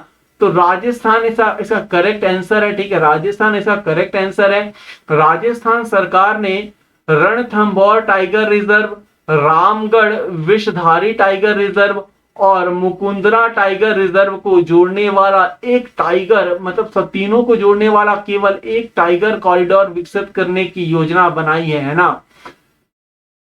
तो राजस्थान इसका करेक्ट आंसर है। ठीक है, राजस्थान इसका करेक्ट आंसर है। राजस्थान सरकार ने Ranthambore tiger reserve, Ramgarh Vishdhari tiger reserve और मुकुंदरा टाइगर रिजर्व को जोड़ने वाला एक टाइगर, मतलब तीनों को जोड़ने वाला केवल एक टाइगर कॉरिडोर विकसित करने की योजना बनाई है ना।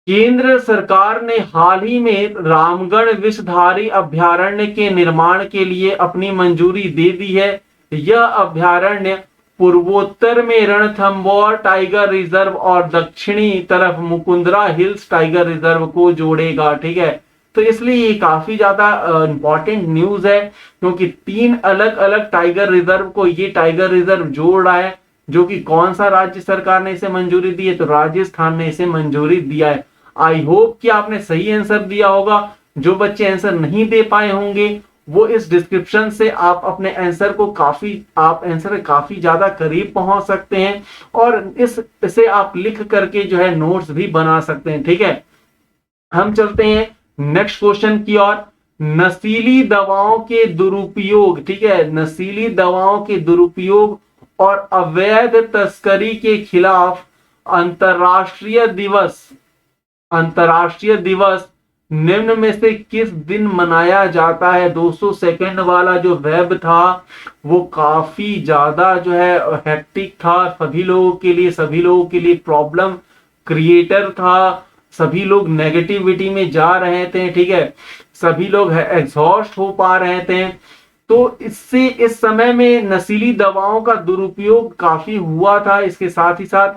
केंद्र सरकार ने हाल ही में रामगढ़ विषधारी अभयारण्य के निर्माण के लिए अपनी मंजूरी दे दी है। यह अभ्यारण्य पूर्वोत्तर में रणथंभौर टाइगर रिजर्व और दक्षिणी तरफ मुकुंदरा हिल्स टाइगर रिजर्व को जोड़ेगा। ठीक है, तो इसलिए ये काफी ज्यादा इंपॉर्टेंट न्यूज है, क्योंकि 3 अलग अलग टाइगर रिजर्व को ये टाइगर रिजर्व जोड़ रहा है। जो कि कौन सा राज्य सरकार ने इसे मंजूरी दी है, तो राजस्थान ने इसे मंजूरी दिया है। आई होप कि आपने सही आंसर दिया होगा। जो बच्चे आंसर नहीं दे पाए होंगे वो इस डिस्क्रिप्शन से आप अपने आंसर को आंसर के काफी ज्यादा करीब पहुंच सकते हैं, और इसे आप लिख करके जो है नोट्स भी बना सकते हैं। ठीक है, हम चलते हैं नेक्स्ट क्वेश्चन की ओर। नशीली दवाओं के दुरुपयोग, ठीक है, नशीली दवाओं के दुरुपयोग और अवैध तस्करी के खिलाफ अंतरराष्ट्रीय दिवस निम्न में से किस दिन मनाया जाता है। 200 सेकंड वाला जो वेब था वो काफी ज्यादा जो है हेक्टिक था, सभी लोगों के लिए प्रॉब्लम क्रिएटर था। सभी लोग नेगेटिविटी में जा रहे थे। ठीक है, सभी लोग एग्जॉस्ट हो पा रहे थे। तो इससे इस समय में नशीली दवाओं का दुरुपयोग काफी हुआ था। इसके साथ ही साथ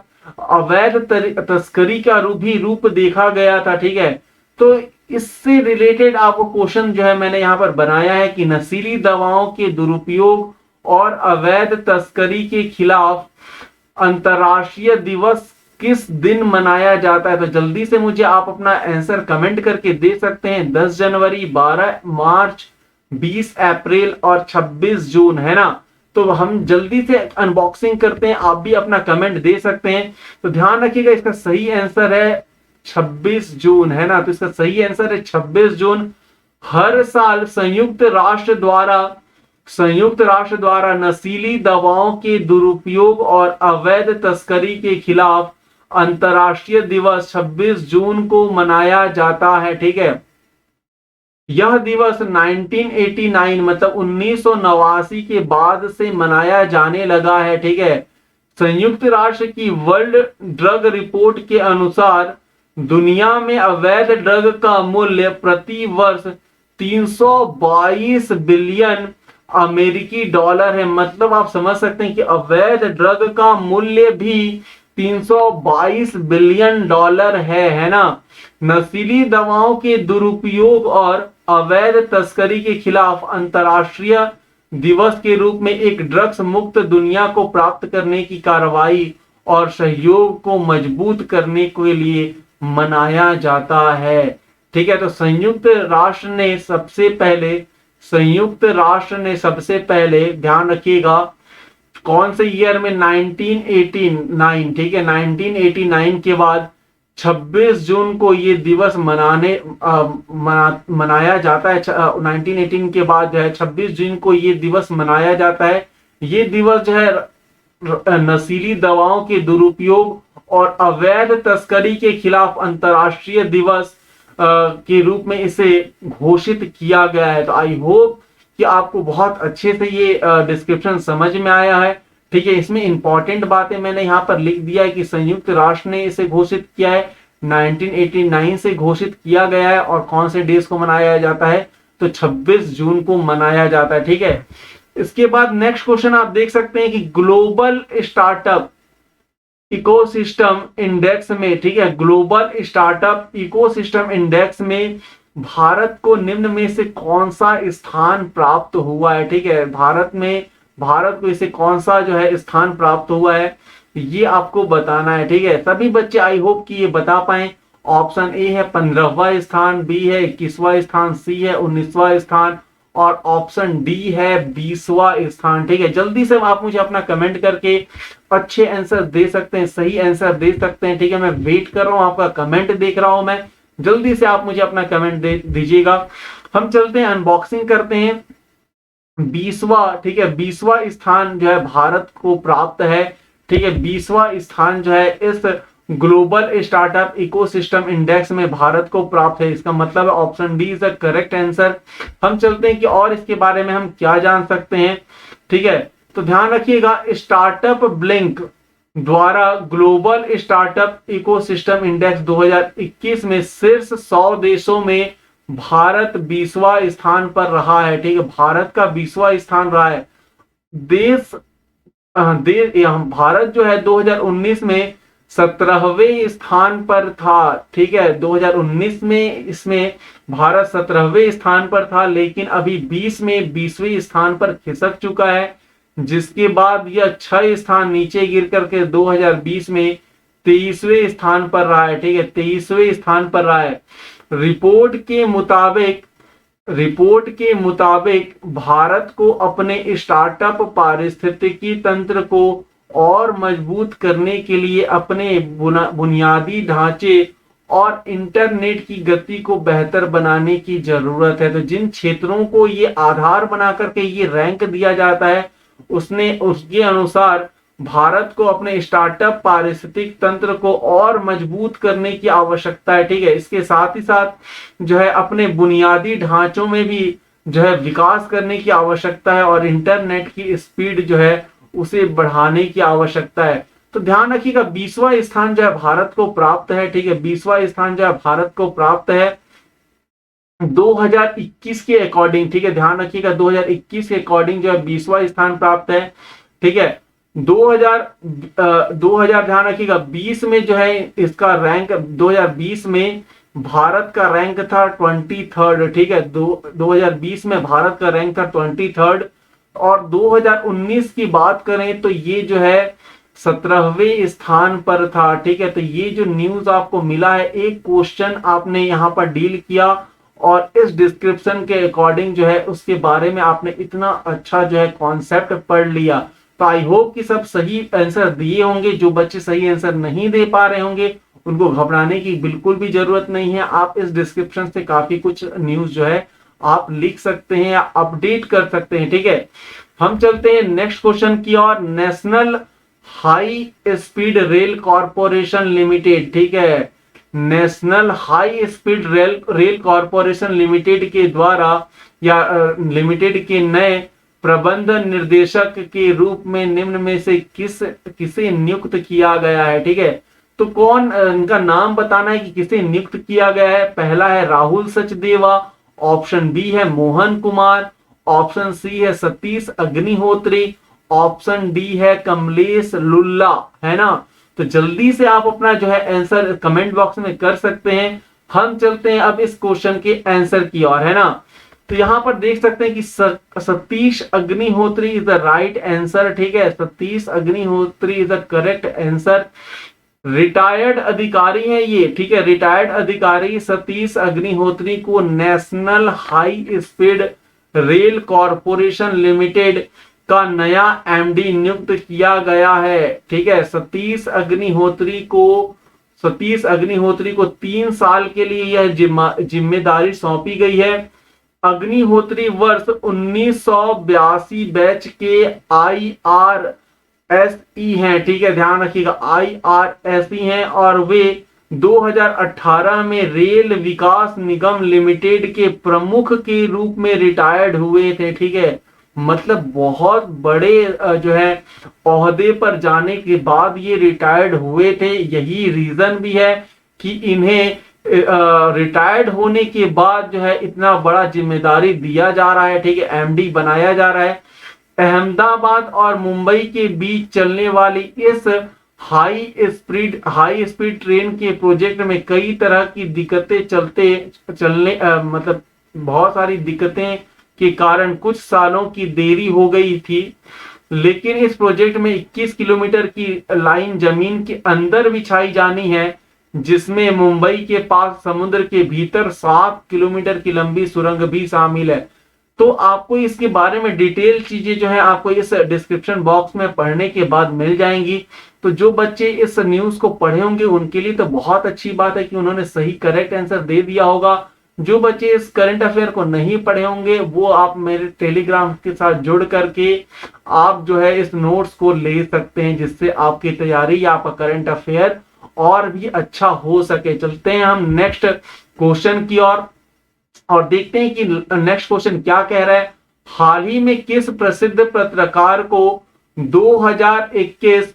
अवैध तस्करी का रूप देखा गया था। ठीक है, तो इससे रिलेटेड आपको क्वेश्चन जो है मैंने यहाँ पर बनाया है कि नशीली दवाओं के दुरुपयोग और अवैध तस्करी के खिलाफ अंतरराष्ट्रीय दिवस किस दिन मनाया जाता है। तो जल्दी से मुझे आप अपना आंसर कमेंट करके दे सकते हैं। 10 जनवरी, 12 मार्च, 20 अप्रैल और 26 जून, है ना। तो हम जल्दी से अनबॉक्सिंग करते हैं, आप भी अपना कमेंट दे सकते हैं। तो ध्यान रखिएगा, इसका सही आंसर है 26 जून, है ना। तो इसका सही आंसर है 26 जून। हर साल संयुक्त राष्ट्र द्वारा नशीली दवाओं के दुरुपयोग और अवैध तस्करी के खिलाफ अंतरराष्ट्रीय दिवस 26 जून को मनाया जाता है। ठीक है, यह दिवस 1989 मतलब 1989 के बाद से मनाया जाने लगा है। ठीक है, संयुक्त राष्ट्र की वर्ल्ड ड्रग रिपोर्ट के अनुसार दुनिया में अवैध ड्रग का मूल्य प्रति वर्ष 322 बिलियन अमेरिकी डॉलर है। मतलब आप समझ सकते हैं कि अवैध ड्रग का मूल्य भी 322 बिलियन डॉलर है ना। नशीली दवाओं के दुरुपयोग और अवैध तस्करी के खिलाफ अंतरराष्ट्रीय दिवस के रूप में एक ड्रग्स मुक्त दुनिया को प्राप्त करने की कार्रवाई और सहयोग को मजबूत करने के लिए मनाया जाता है। ठीक है, तो संयुक्त राष्ट्र ने सबसे पहले ध्यान रखिएगा कौन से ईयर में, 1989। ठीक है, 1989 के बाद 26 जून को ये दिवस मनाया जाता है। 1918 के बाद जो है 26 जून को ये दिवस मनाया जाता है। ये दिवस जो है नशीली दवाओं के दुरुपयोग और अवैध तस्करी के खिलाफ अंतरराष्ट्रीय दिवस के रूप में इसे घोषित किया गया है। तो आई होप कि आपको बहुत अच्छे से ये डिस्क्रिप्शन समझ में आया है। ठीक है, इसमें इंपॉर्टेंट बातें मैंने यहाँ पर लिख दिया है कि संयुक्त राष्ट्र ने इसे घोषित किया है, 1989 से घोषित किया गया है, और कौन से डेज को मनाया जाता है, तो 26 जून को मनाया जाता है। ठीक है, इसके बाद नेक्स्ट क्वेश्चन आप देख सकते हैं कि ग्लोबल स्टार्टअप इकोसिस्टम इंडेक्स में, ठीक है, ग्लोबल स्टार्टअप इकोसिस्टम इंडेक्स में भारत को निम्न में से कौन सा स्थान प्राप्त हुआ है। ठीक है, भारत को इसे कौन सा जो है स्थान प्राप्त हुआ है, ये आपको बताना है। ठीक है, सभी बच्चे आई होप कि ये बता पाए। ऑप्शन ए है 15वां स्थान, बी है 21वां स्थान, सी है 19वां स्थान और ऑप्शन डी है 20वां स्थान। ठीक है, जल्दी से आप मुझे अपना कमेंट करके अच्छे आंसर दे सकते हैं, सही आंसर दे सकते हैं। ठीक है, मैं वेट कर रहा हूं, आपका कमेंट देख रहा हूं मैं, जल्दी से आप मुझे अपना कमेंट दीजिएगा। हम चलते हैं, अनबॉक्सिंग करते हैं। 20वां, ठीक है, 20वां स्थान जो है भारत को प्राप्त है। ठीक है, 20वां स्थान जो है इस ग्लोबल स्टार्टअप इकोसिस्टम इंडेक्स में भारत को प्राप्त है। इसका मतलब है option D is the correct answer. हम चलते हैं कि और इसके बारे में हम क्या जान सकते हैं। ठीक है, तो ध्यान रखिएगा, स्टार्टअप ब्लिंक द्वारा ग्लोबल स्टार्टअप इकोसिस्टम इंडेक्स 2021 में शीर्ष 100 देशों में भारत 20वां स्थान पर रहा है। ठीक है, भारत का 20वां स्थान रहा है। देश भारत जो है 2019 में 17वें स्थान पर था। ठीक है, 2019 में इसमें भारत 17वें स्थान पर था, लेकिन अभी 20 में 20वें स्थान पर खिसक चुका है, जिसके बाद यह 6 स्थान नीचे गिर करके 2020 में 23वें स्थान पर रहा है। ठीक है, 23वें स्थान पर रहा है। रिपोर्ट के मुताबिक भारत को अपने स्टार्टअप पारिस्थितिकी तंत्र को और मजबूत करने के लिए अपने बुनियादी ढांचे और इंटरनेट की गति को बेहतर बनाने की जरूरत है। तो जिन क्षेत्रों को ये आधार बना करके ये रैंक दिया जाता है, उसके अनुसार भारत को अपने स्टार्टअप पारिस्थितिक तंत्र को और मजबूत करने की आवश्यकता है। ठीक है, इसके साथ ही साथ जो है अपने बुनियादी ढांचों में भी जो है विकास करने की आवश्यकता है और इंटरनेट की स्पीड जो है उसे बढ़ाने की आवश्यकता है। तो ध्यान रखिएगा, 20वां स्थान जो है भारत को प्राप्त है। ठीक है, 20वां स्थान जो है भारत को प्राप्त है 2021 के अकॉर्डिंग। ठीक है, ध्यान रखिएगा 2021 के अकॉर्डिंग जो है 20वां स्थान प्राप्त है। ठीक है, 2000 ध्यान रखिएगा 20 में जो है इसका रैंक 2020 में भारत का रैंक था 23rd। ठीक है, 2020 में भारत का रैंक था 23rd, और 2019 की बात करें तो ये जो है 17वें स्थान पर था। ठीक है, तो ये जो न्यूज आपको मिला है, एक क्वेश्चन आपने यहाँ पर डील किया और इस डिस्क्रिप्शन के अकॉर्डिंग जो है उसके बारे में आपने इतना अच्छा जो है कॉन्सेप्ट पढ़ लिया। तो आई होप कि सब सही आंसर दिए होंगे। जो बच्चे सही आंसर नहीं दे पा रहे होंगे उनको घबराने की बिल्कुल भी जरूरत नहीं है। आप इस डिस्क्रिप्शन से काफी कुछ न्यूज जो है आप लिख सकते हैं या अपडेट कर सकते हैं। ठीक है, हम चलते हैं नेक्स्ट क्वेश्चन की ओर। National high speed rail corporation limited, ठीक है, national high speed rail corporation limited के द्वारा या लिमिटेड के नए प्रबंध निर्देशक के रूप में निम्न में से किसे नियुक्त किया गया है। ठीक है, तो कौन, इनका नाम बताना है कि किसे नियुक्त किया गया है। पहला है राहुल सचदेवा, ऑप्शन बी है मोहन कुमार, ऑप्शन सी है सतीश अग्निहोत्री, ऑप्शन डी है कमलेश लुल्ला, है ना। तो जल्दी से आप अपना जो है आंसर कमेंट बॉक्स में कर सकते हैं। हम चलते हैं अब इस क्वेश्चन के आंसर की ओर, है ना। तो यहां पर देख सकते हैं कि Satish Agnihotri is the right answer. ठीक है, Satish Agnihotri is the correct answer. Retired अधिकारी है ये। ठीक है, रिटायर्ड अधिकारी सतीश अग्निहोत्री को national high speed rail corporation limited का नया एमडी नियुक्त किया गया है। ठीक है, सतीश अग्निहोत्री को 3 साल के लिए यह जिम्मेदारी सौंपी गई है। अग्निहोत्री वर्ष 1982 बैच के IRSE हैं। ठीक है, ध्यान रखिएगा IRSE हैं, और वे 2018 में रेल विकास निगम लिमिटेड के प्रमुख के रूप में रिटायर्ड हुए थे। ठीक है, मतलब बहुत बड़े जो है ओहदे पर जाने के बाद ये रिटायर्ड हुए थे। यही रीजन भी है कि इन्हें रिटायर्ड होने के बाद जो है इतना बड़ा जिम्मेदारी दिया जा रहा है। ठीक है, एमडी बनाया जा रहा है। अहमदाबाद और मुंबई के बीच चलने वाली इस हाई स्पीड ट्रेन के प्रोजेक्ट में कई तरह की दिक्कतें मतलब बहुत सारी दिक्कतें के कारण कुछ सालों की देरी हो गई थी, लेकिन इस प्रोजेक्ट में 21 किलोमीटर की लाइन जमीन के अंदर बिछाई जानी है, जिसमें मुंबई के पास समुद्र के भीतर 7 किलोमीटर की लंबी सुरंग भी शामिल है। तो आपको इसके बारे में डिटेल चीजें जो है आपको इस डिस्क्रिप्शन बॉक्स में पढ़ने के बाद मिल जाएंगी। तो जो बच्चे इस न्यूज को पढ़े होंगे उनके लिए तो बहुत अच्छी बात है कि उन्होंने सही करेक्ट आंसर दे दिया होगा। जो बच्चे इस करंट अफेयर को नहीं पढ़े होंगे वो आप मेरे टेलीग्राम के साथ जुड़ करके आप जो है इस नोट्स को ले सकते हैं, जिससे आपकी तैयारी या आपका करंट अफेयर और भी अच्छा हो सके। चलते हैं हम नेक्स्ट क्वेश्चन की ओर और देखते हैं कि नेक्स्ट क्वेश्चन क्या कह रहा है। हाल ही में किस प्रसिद्ध पत्रकार को 2021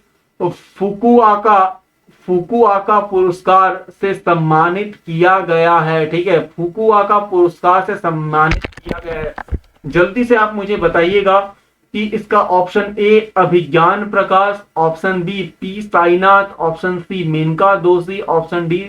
फुकुआका पुरस्कार से सम्मानित किया गया है। ठीक है, फुकुआका पुरस्कार से सम्मानित किया गया है। जल्दी से आप मुझे बताइएगा कि इसका option A Abhigyan Prakash, option B P Sainath, option C Menaka Doshi, option D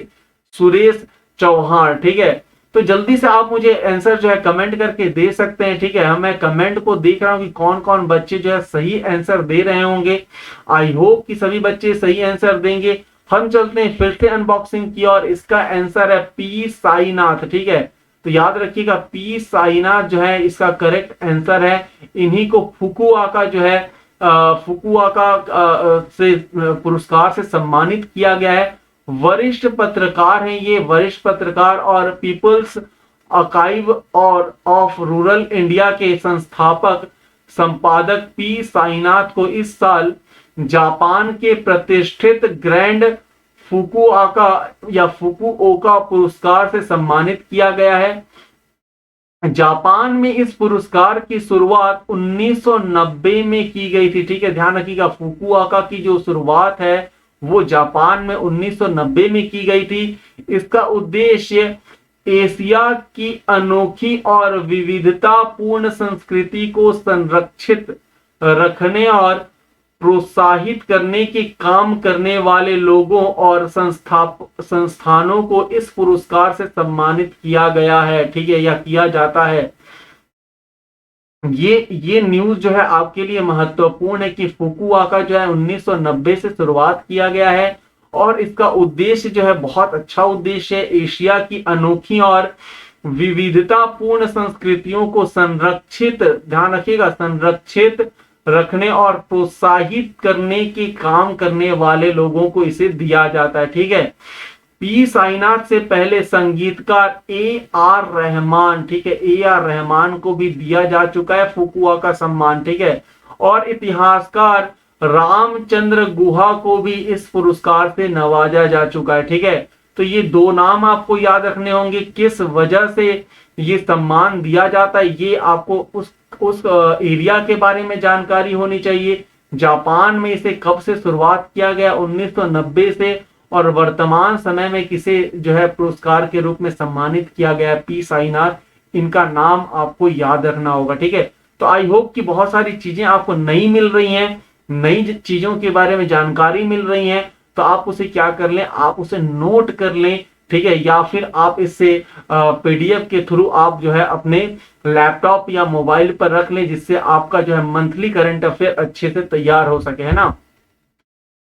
Suresh Chauhan. ठीक है, तो जल्दी से आप मुझे आंसर जो है कमेंट करके दे सकते हैं। ठीक है, हम मैं कमेंट को देख रहा हूं कि कौन कौन बच्चे जो है सही आंसर दे रहे होंगे। आई होप कि सभी बच्चे सही आंसर देंगे। हम चलते हैं फिर से अनबॉक्सिंग की और इसका आंसर है पी साईनाथ। ठीक है, तो याद रखिएगा पी साईनाथ जो है इसका करेक्ट आंसर है। इन्हीं को फुकुओका जो है फुकुओका से पुरस्कार से सम्मानित किया गया है। वरिष्ठ पत्रकार हैं ये, वरिष्ठ पत्रकार और पीपल्स आर्काइव और ऑफ रूरल इंडिया के संस्थापक संपादक पी साईनाथ को इस साल जापान के प्रतिष्ठित ग्रैंड फुकुओका या फुकुओका पुरस्कार से सम्मानित किया गया है। जापान में इस पुरस्कार की शुरुआत 1990 में की गई थी। ठीक है, ध्यान रखिएगा फुकुओका की जो शुरुआत है वो जापान में 1990 में की गई थी। इसका उद्देश्य एशिया की अनोखी और विविधतापूर्ण संस्कृति को संरक्षित रखने और प्रोत्साहित करने के काम करने वाले लोगों और संस्थानों को इस पुरस्कार से सम्मानित किया गया है। ठीक है, या किया जाता है। ये न्यूज जो है आपके लिए महत्वपूर्ण है कि फुकुओका जो है 1990 से शुरुआत किया गया है और इसका उद्देश्य जो है बहुत अच्छा उद्देश्य है। एशिया की अनोखी और विविधतापूर्ण संस्कृतियों को संरक्षित, ध्यान रखिएगा, संरक्षित रखने और प्रोत्साहित करने के काम करने वाले लोगों को इसे दिया जाता है। ठीक है, पी साईनाथ से पहले संगीतकार ए आर रहमान, ठीक है, ए आर रहमान को भी दिया जा चुका है फुकुओका सम्मान। ठीक है, और इतिहासकार रामचंद्र गुहा को भी इस पुरस्कार से नवाजा जा चुका है। ठीक है, तो ये दो नाम आपको याद रखने होंगे, किस वजह से ये सम्मान दिया जाता है ये आपको उस एरिया के बारे में जानकारी होनी चाहिए। जापान में इसे कब से शुरुआत किया गया, 1990 से, और वर्तमान समय में किसे जो है पुरस्कार के रूप में सम्मानित किया गया है, पी साईनाथ। इनका नाम आपको याद रखना होगा। ठीक है, तो आई होप कि बहुत सारी चीजें आपको नई मिल रही हैं, नई चीजों के बारे में जानकारी मिल रही है, तो आप उसे क्या कर लें, आप उसे नोट कर लें। ठीक है, या फिर आप इससे पीडीएफ के थ्रू आप जो है अपने लैपटॉप या मोबाइल पर रख लें, जिससे आपका जो है मंथली करंट अफेयर अच्छे से तैयार हो सके, है ना।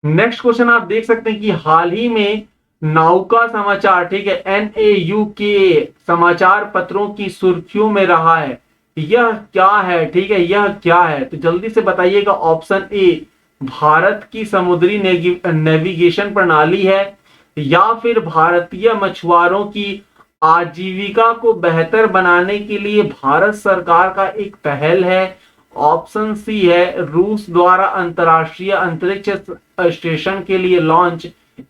नेक्स्ट क्वेश्चन आप देख सकते हैं कि हाल ही में नौका समाचार, ठीक है, NAUKA समाचार पत्रों की सुर्खियों में रहा है। यह क्या है? ठीक है, यह क्या है? तो जल्दी से बताइएगा। ऑप्शन ए भारत की समुद्री नेविगेशन प्रणाली है, या फिर भारतीय मछुआरों की आजीविका को बेहतर बनाने के लिए भारत सरकार का एक पहल है। ऑप्शन सी है रूस द्वारा अंतरराष्ट्रीय अंतरिक्ष स्टेशन के लिए लॉन्च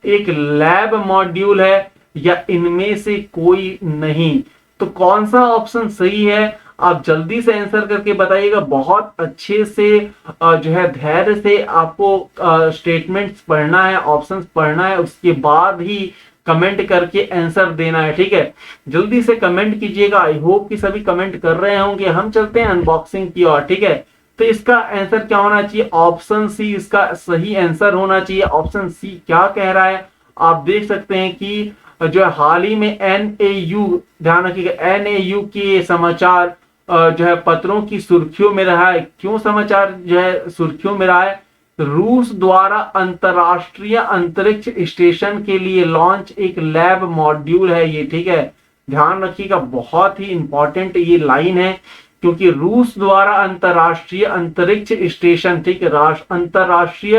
एक लैब मॉड्यूल है, या इनमें से कोई नहीं। तो कौन सा ऑप्शन सही है आप जल्दी से आंसर करके बताइएगा। बहुत अच्छे से जो है धैर्य से आपको स्टेटमेंट्स पढ़ना है, ऑप्शंस पढ़ना है, उसके बाद ही कमेंट करके आंसर देना है। ठीक है, जल्दी से कमेंट कीजिएगा। आई होप कि सभी कमेंट कर रहे होंगे। हम चलते हैं अनबॉक्सिंग की ओर। ठीक है, तो इसका आंसर क्या होना चाहिए? ऑप्शन सी इसका सही आंसर होना चाहिए। ऑप्शन सी क्या कह रहा है आप देख सकते हैं कि जो है हाल ही में NAU, ध्यान रखिएगा, NAU के समाचार जो है पत्रों की सुर्खियों में रहा है। क्यों समाचार जो है सुर्खियों में रहा है? रूस द्वारा अंतरराष्ट्रीय अंतरिक्ष स्टेशन के लिए लॉन्च एक लैब मॉड्यूल है ये। ठीक है, ध्यान रखिएगा, बहुत ही इंपॉर्टेंट ये लाइन है, क्योंकि रूस द्वारा अंतरराष्ट्रीय अंतरिक्ष स्टेशन, ठीक है, अंतरराष्ट्रीय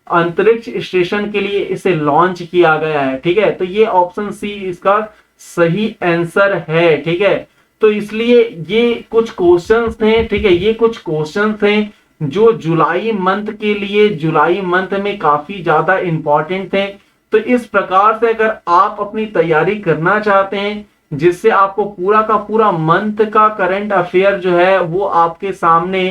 अंतरिक्ष स्टेशन के लिए इसे लॉन्च किया गया है। ठीक है, तो ये ऑप्शन सी इसका सही आंसर है। ठीक है, तो इसलिए ये कुछ क्वेश्चंस थे, ठीक है, ये कुछ क्वेश्चंस थे जो जुलाई मंथ के लिए, जुलाई मंथ में काफी ज्यादा इंपॉर्टेंट थे। तो इस प्रकार से अगर आप अपनी तैयारी करना चाहते हैं, जिससे आपको पूरा का पूरा मंथ का करंट अफेयर जो है वो आपके सामने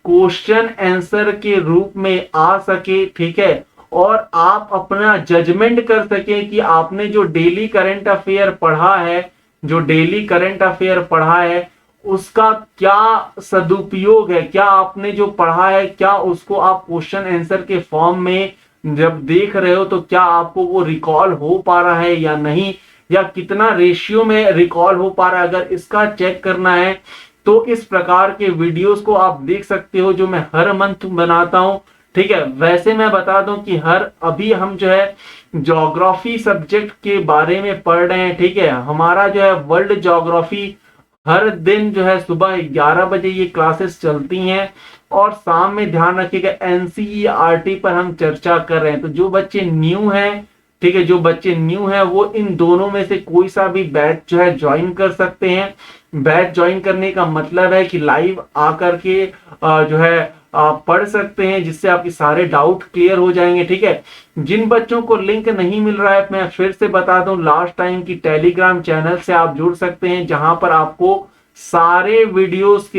क्वेश्चन आंसर के रूप में आ सके, ठीक है, और आप अपना जजमेंट कर सके कि आपने जो डेली करंट अफेयर पढ़ा है, जो डेली करंट अफेयर पढ़ा है उसका क्या सदुपयोग है, क्या आपने जो पढ़ा है क्या उसको आप क्वेश्चन आंसर के फॉर्म में जब देख रहे हो तो क्या आपको वो रिकॉल हो पा रहा है या नहीं, या कितना रेशियो में रिकॉल हो पा रहा है। अगर इसका चेक करना है तो इस प्रकार के वीडियोस को आप देख सकते हो जो मैं हर मंथ बनाता हूं। ठीक है, वैसे मैं बता दूं कि अभी हम जो है ज्योग्राफी सब्जेक्ट के बारे में पढ़ रहे हैं। ठीक है, हमारा जो है वर्ल्ड ज्योग्राफी हर दिन जो है सुबह 11 बजे ये क्लासेस चलती हैं, और शाम में ध्यान रखिएगा एनसीईआरटी पर हम चर्चा कर रहे हैं। तो जो बच्चे न्यू हैं, ठीक है, जो बच्चे न्यू हैं वो इन दोनों में से कोई सा भी बैच जो है ज्वाइन कर सकते हैं। बैच ज्वाइन करने का मतलब है कि लाइव आकर के जो है आप पढ़ सकते हैं, जिससे आपके सारे डाउट क्लियर हो जाएंगे। ठीक है, जिन बच्चों को लिंक नहीं मिल रहा है मैं फिर से बता दूं लास्ट टाइम की टेलीग्राम चैनल से आप जुड़ सकते हैं, जहां पर आपको सारे वीडियोस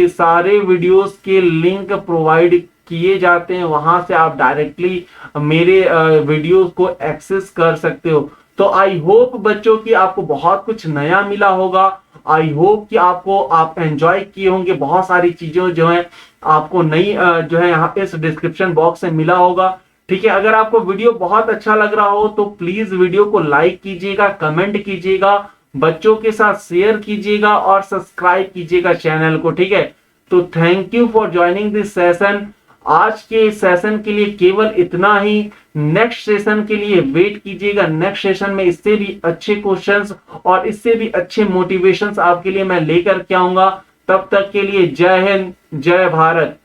के लिंक प्रोवाइड किए जाते हैं। वहां से आप डायरेक्टली मेरे वीडियोस को एक्सेस कर सकते हो। तो आई होप बच्चों की आपको बहुत कुछ नया मिला होगा। आई होप कि आप एंजॉय किए होंगे, बहुत सारी चीजें जो है आपको नई जो है यहाँ इस डिस्क्रिप्शन बॉक्स से मिला होगा। ठीक है, अगर आपको वीडियो बहुत अच्छा लग रहा हो तो प्लीज वीडियो को लाइक कीजिएगा, कमेंट कीजिएगा, बच्चों के साथ शेयर कीजिएगा और सब्सक्राइब कीजिएगा चैनल को। ठीक है, तो thank you for joining this session. आज के सेशन के लिए केवल इतना ही। नेक्स्ट सेशन के लिए वेट कीजिएगा। नेक्स्ट सेशन में इससे भी अच्छे क्वेश्चंस और इससे भी अच्छे मोटिवेशंस आपके लिए मैं लेकर के आऊंगा। तब तक के लिए जय हिंद, जय भारत।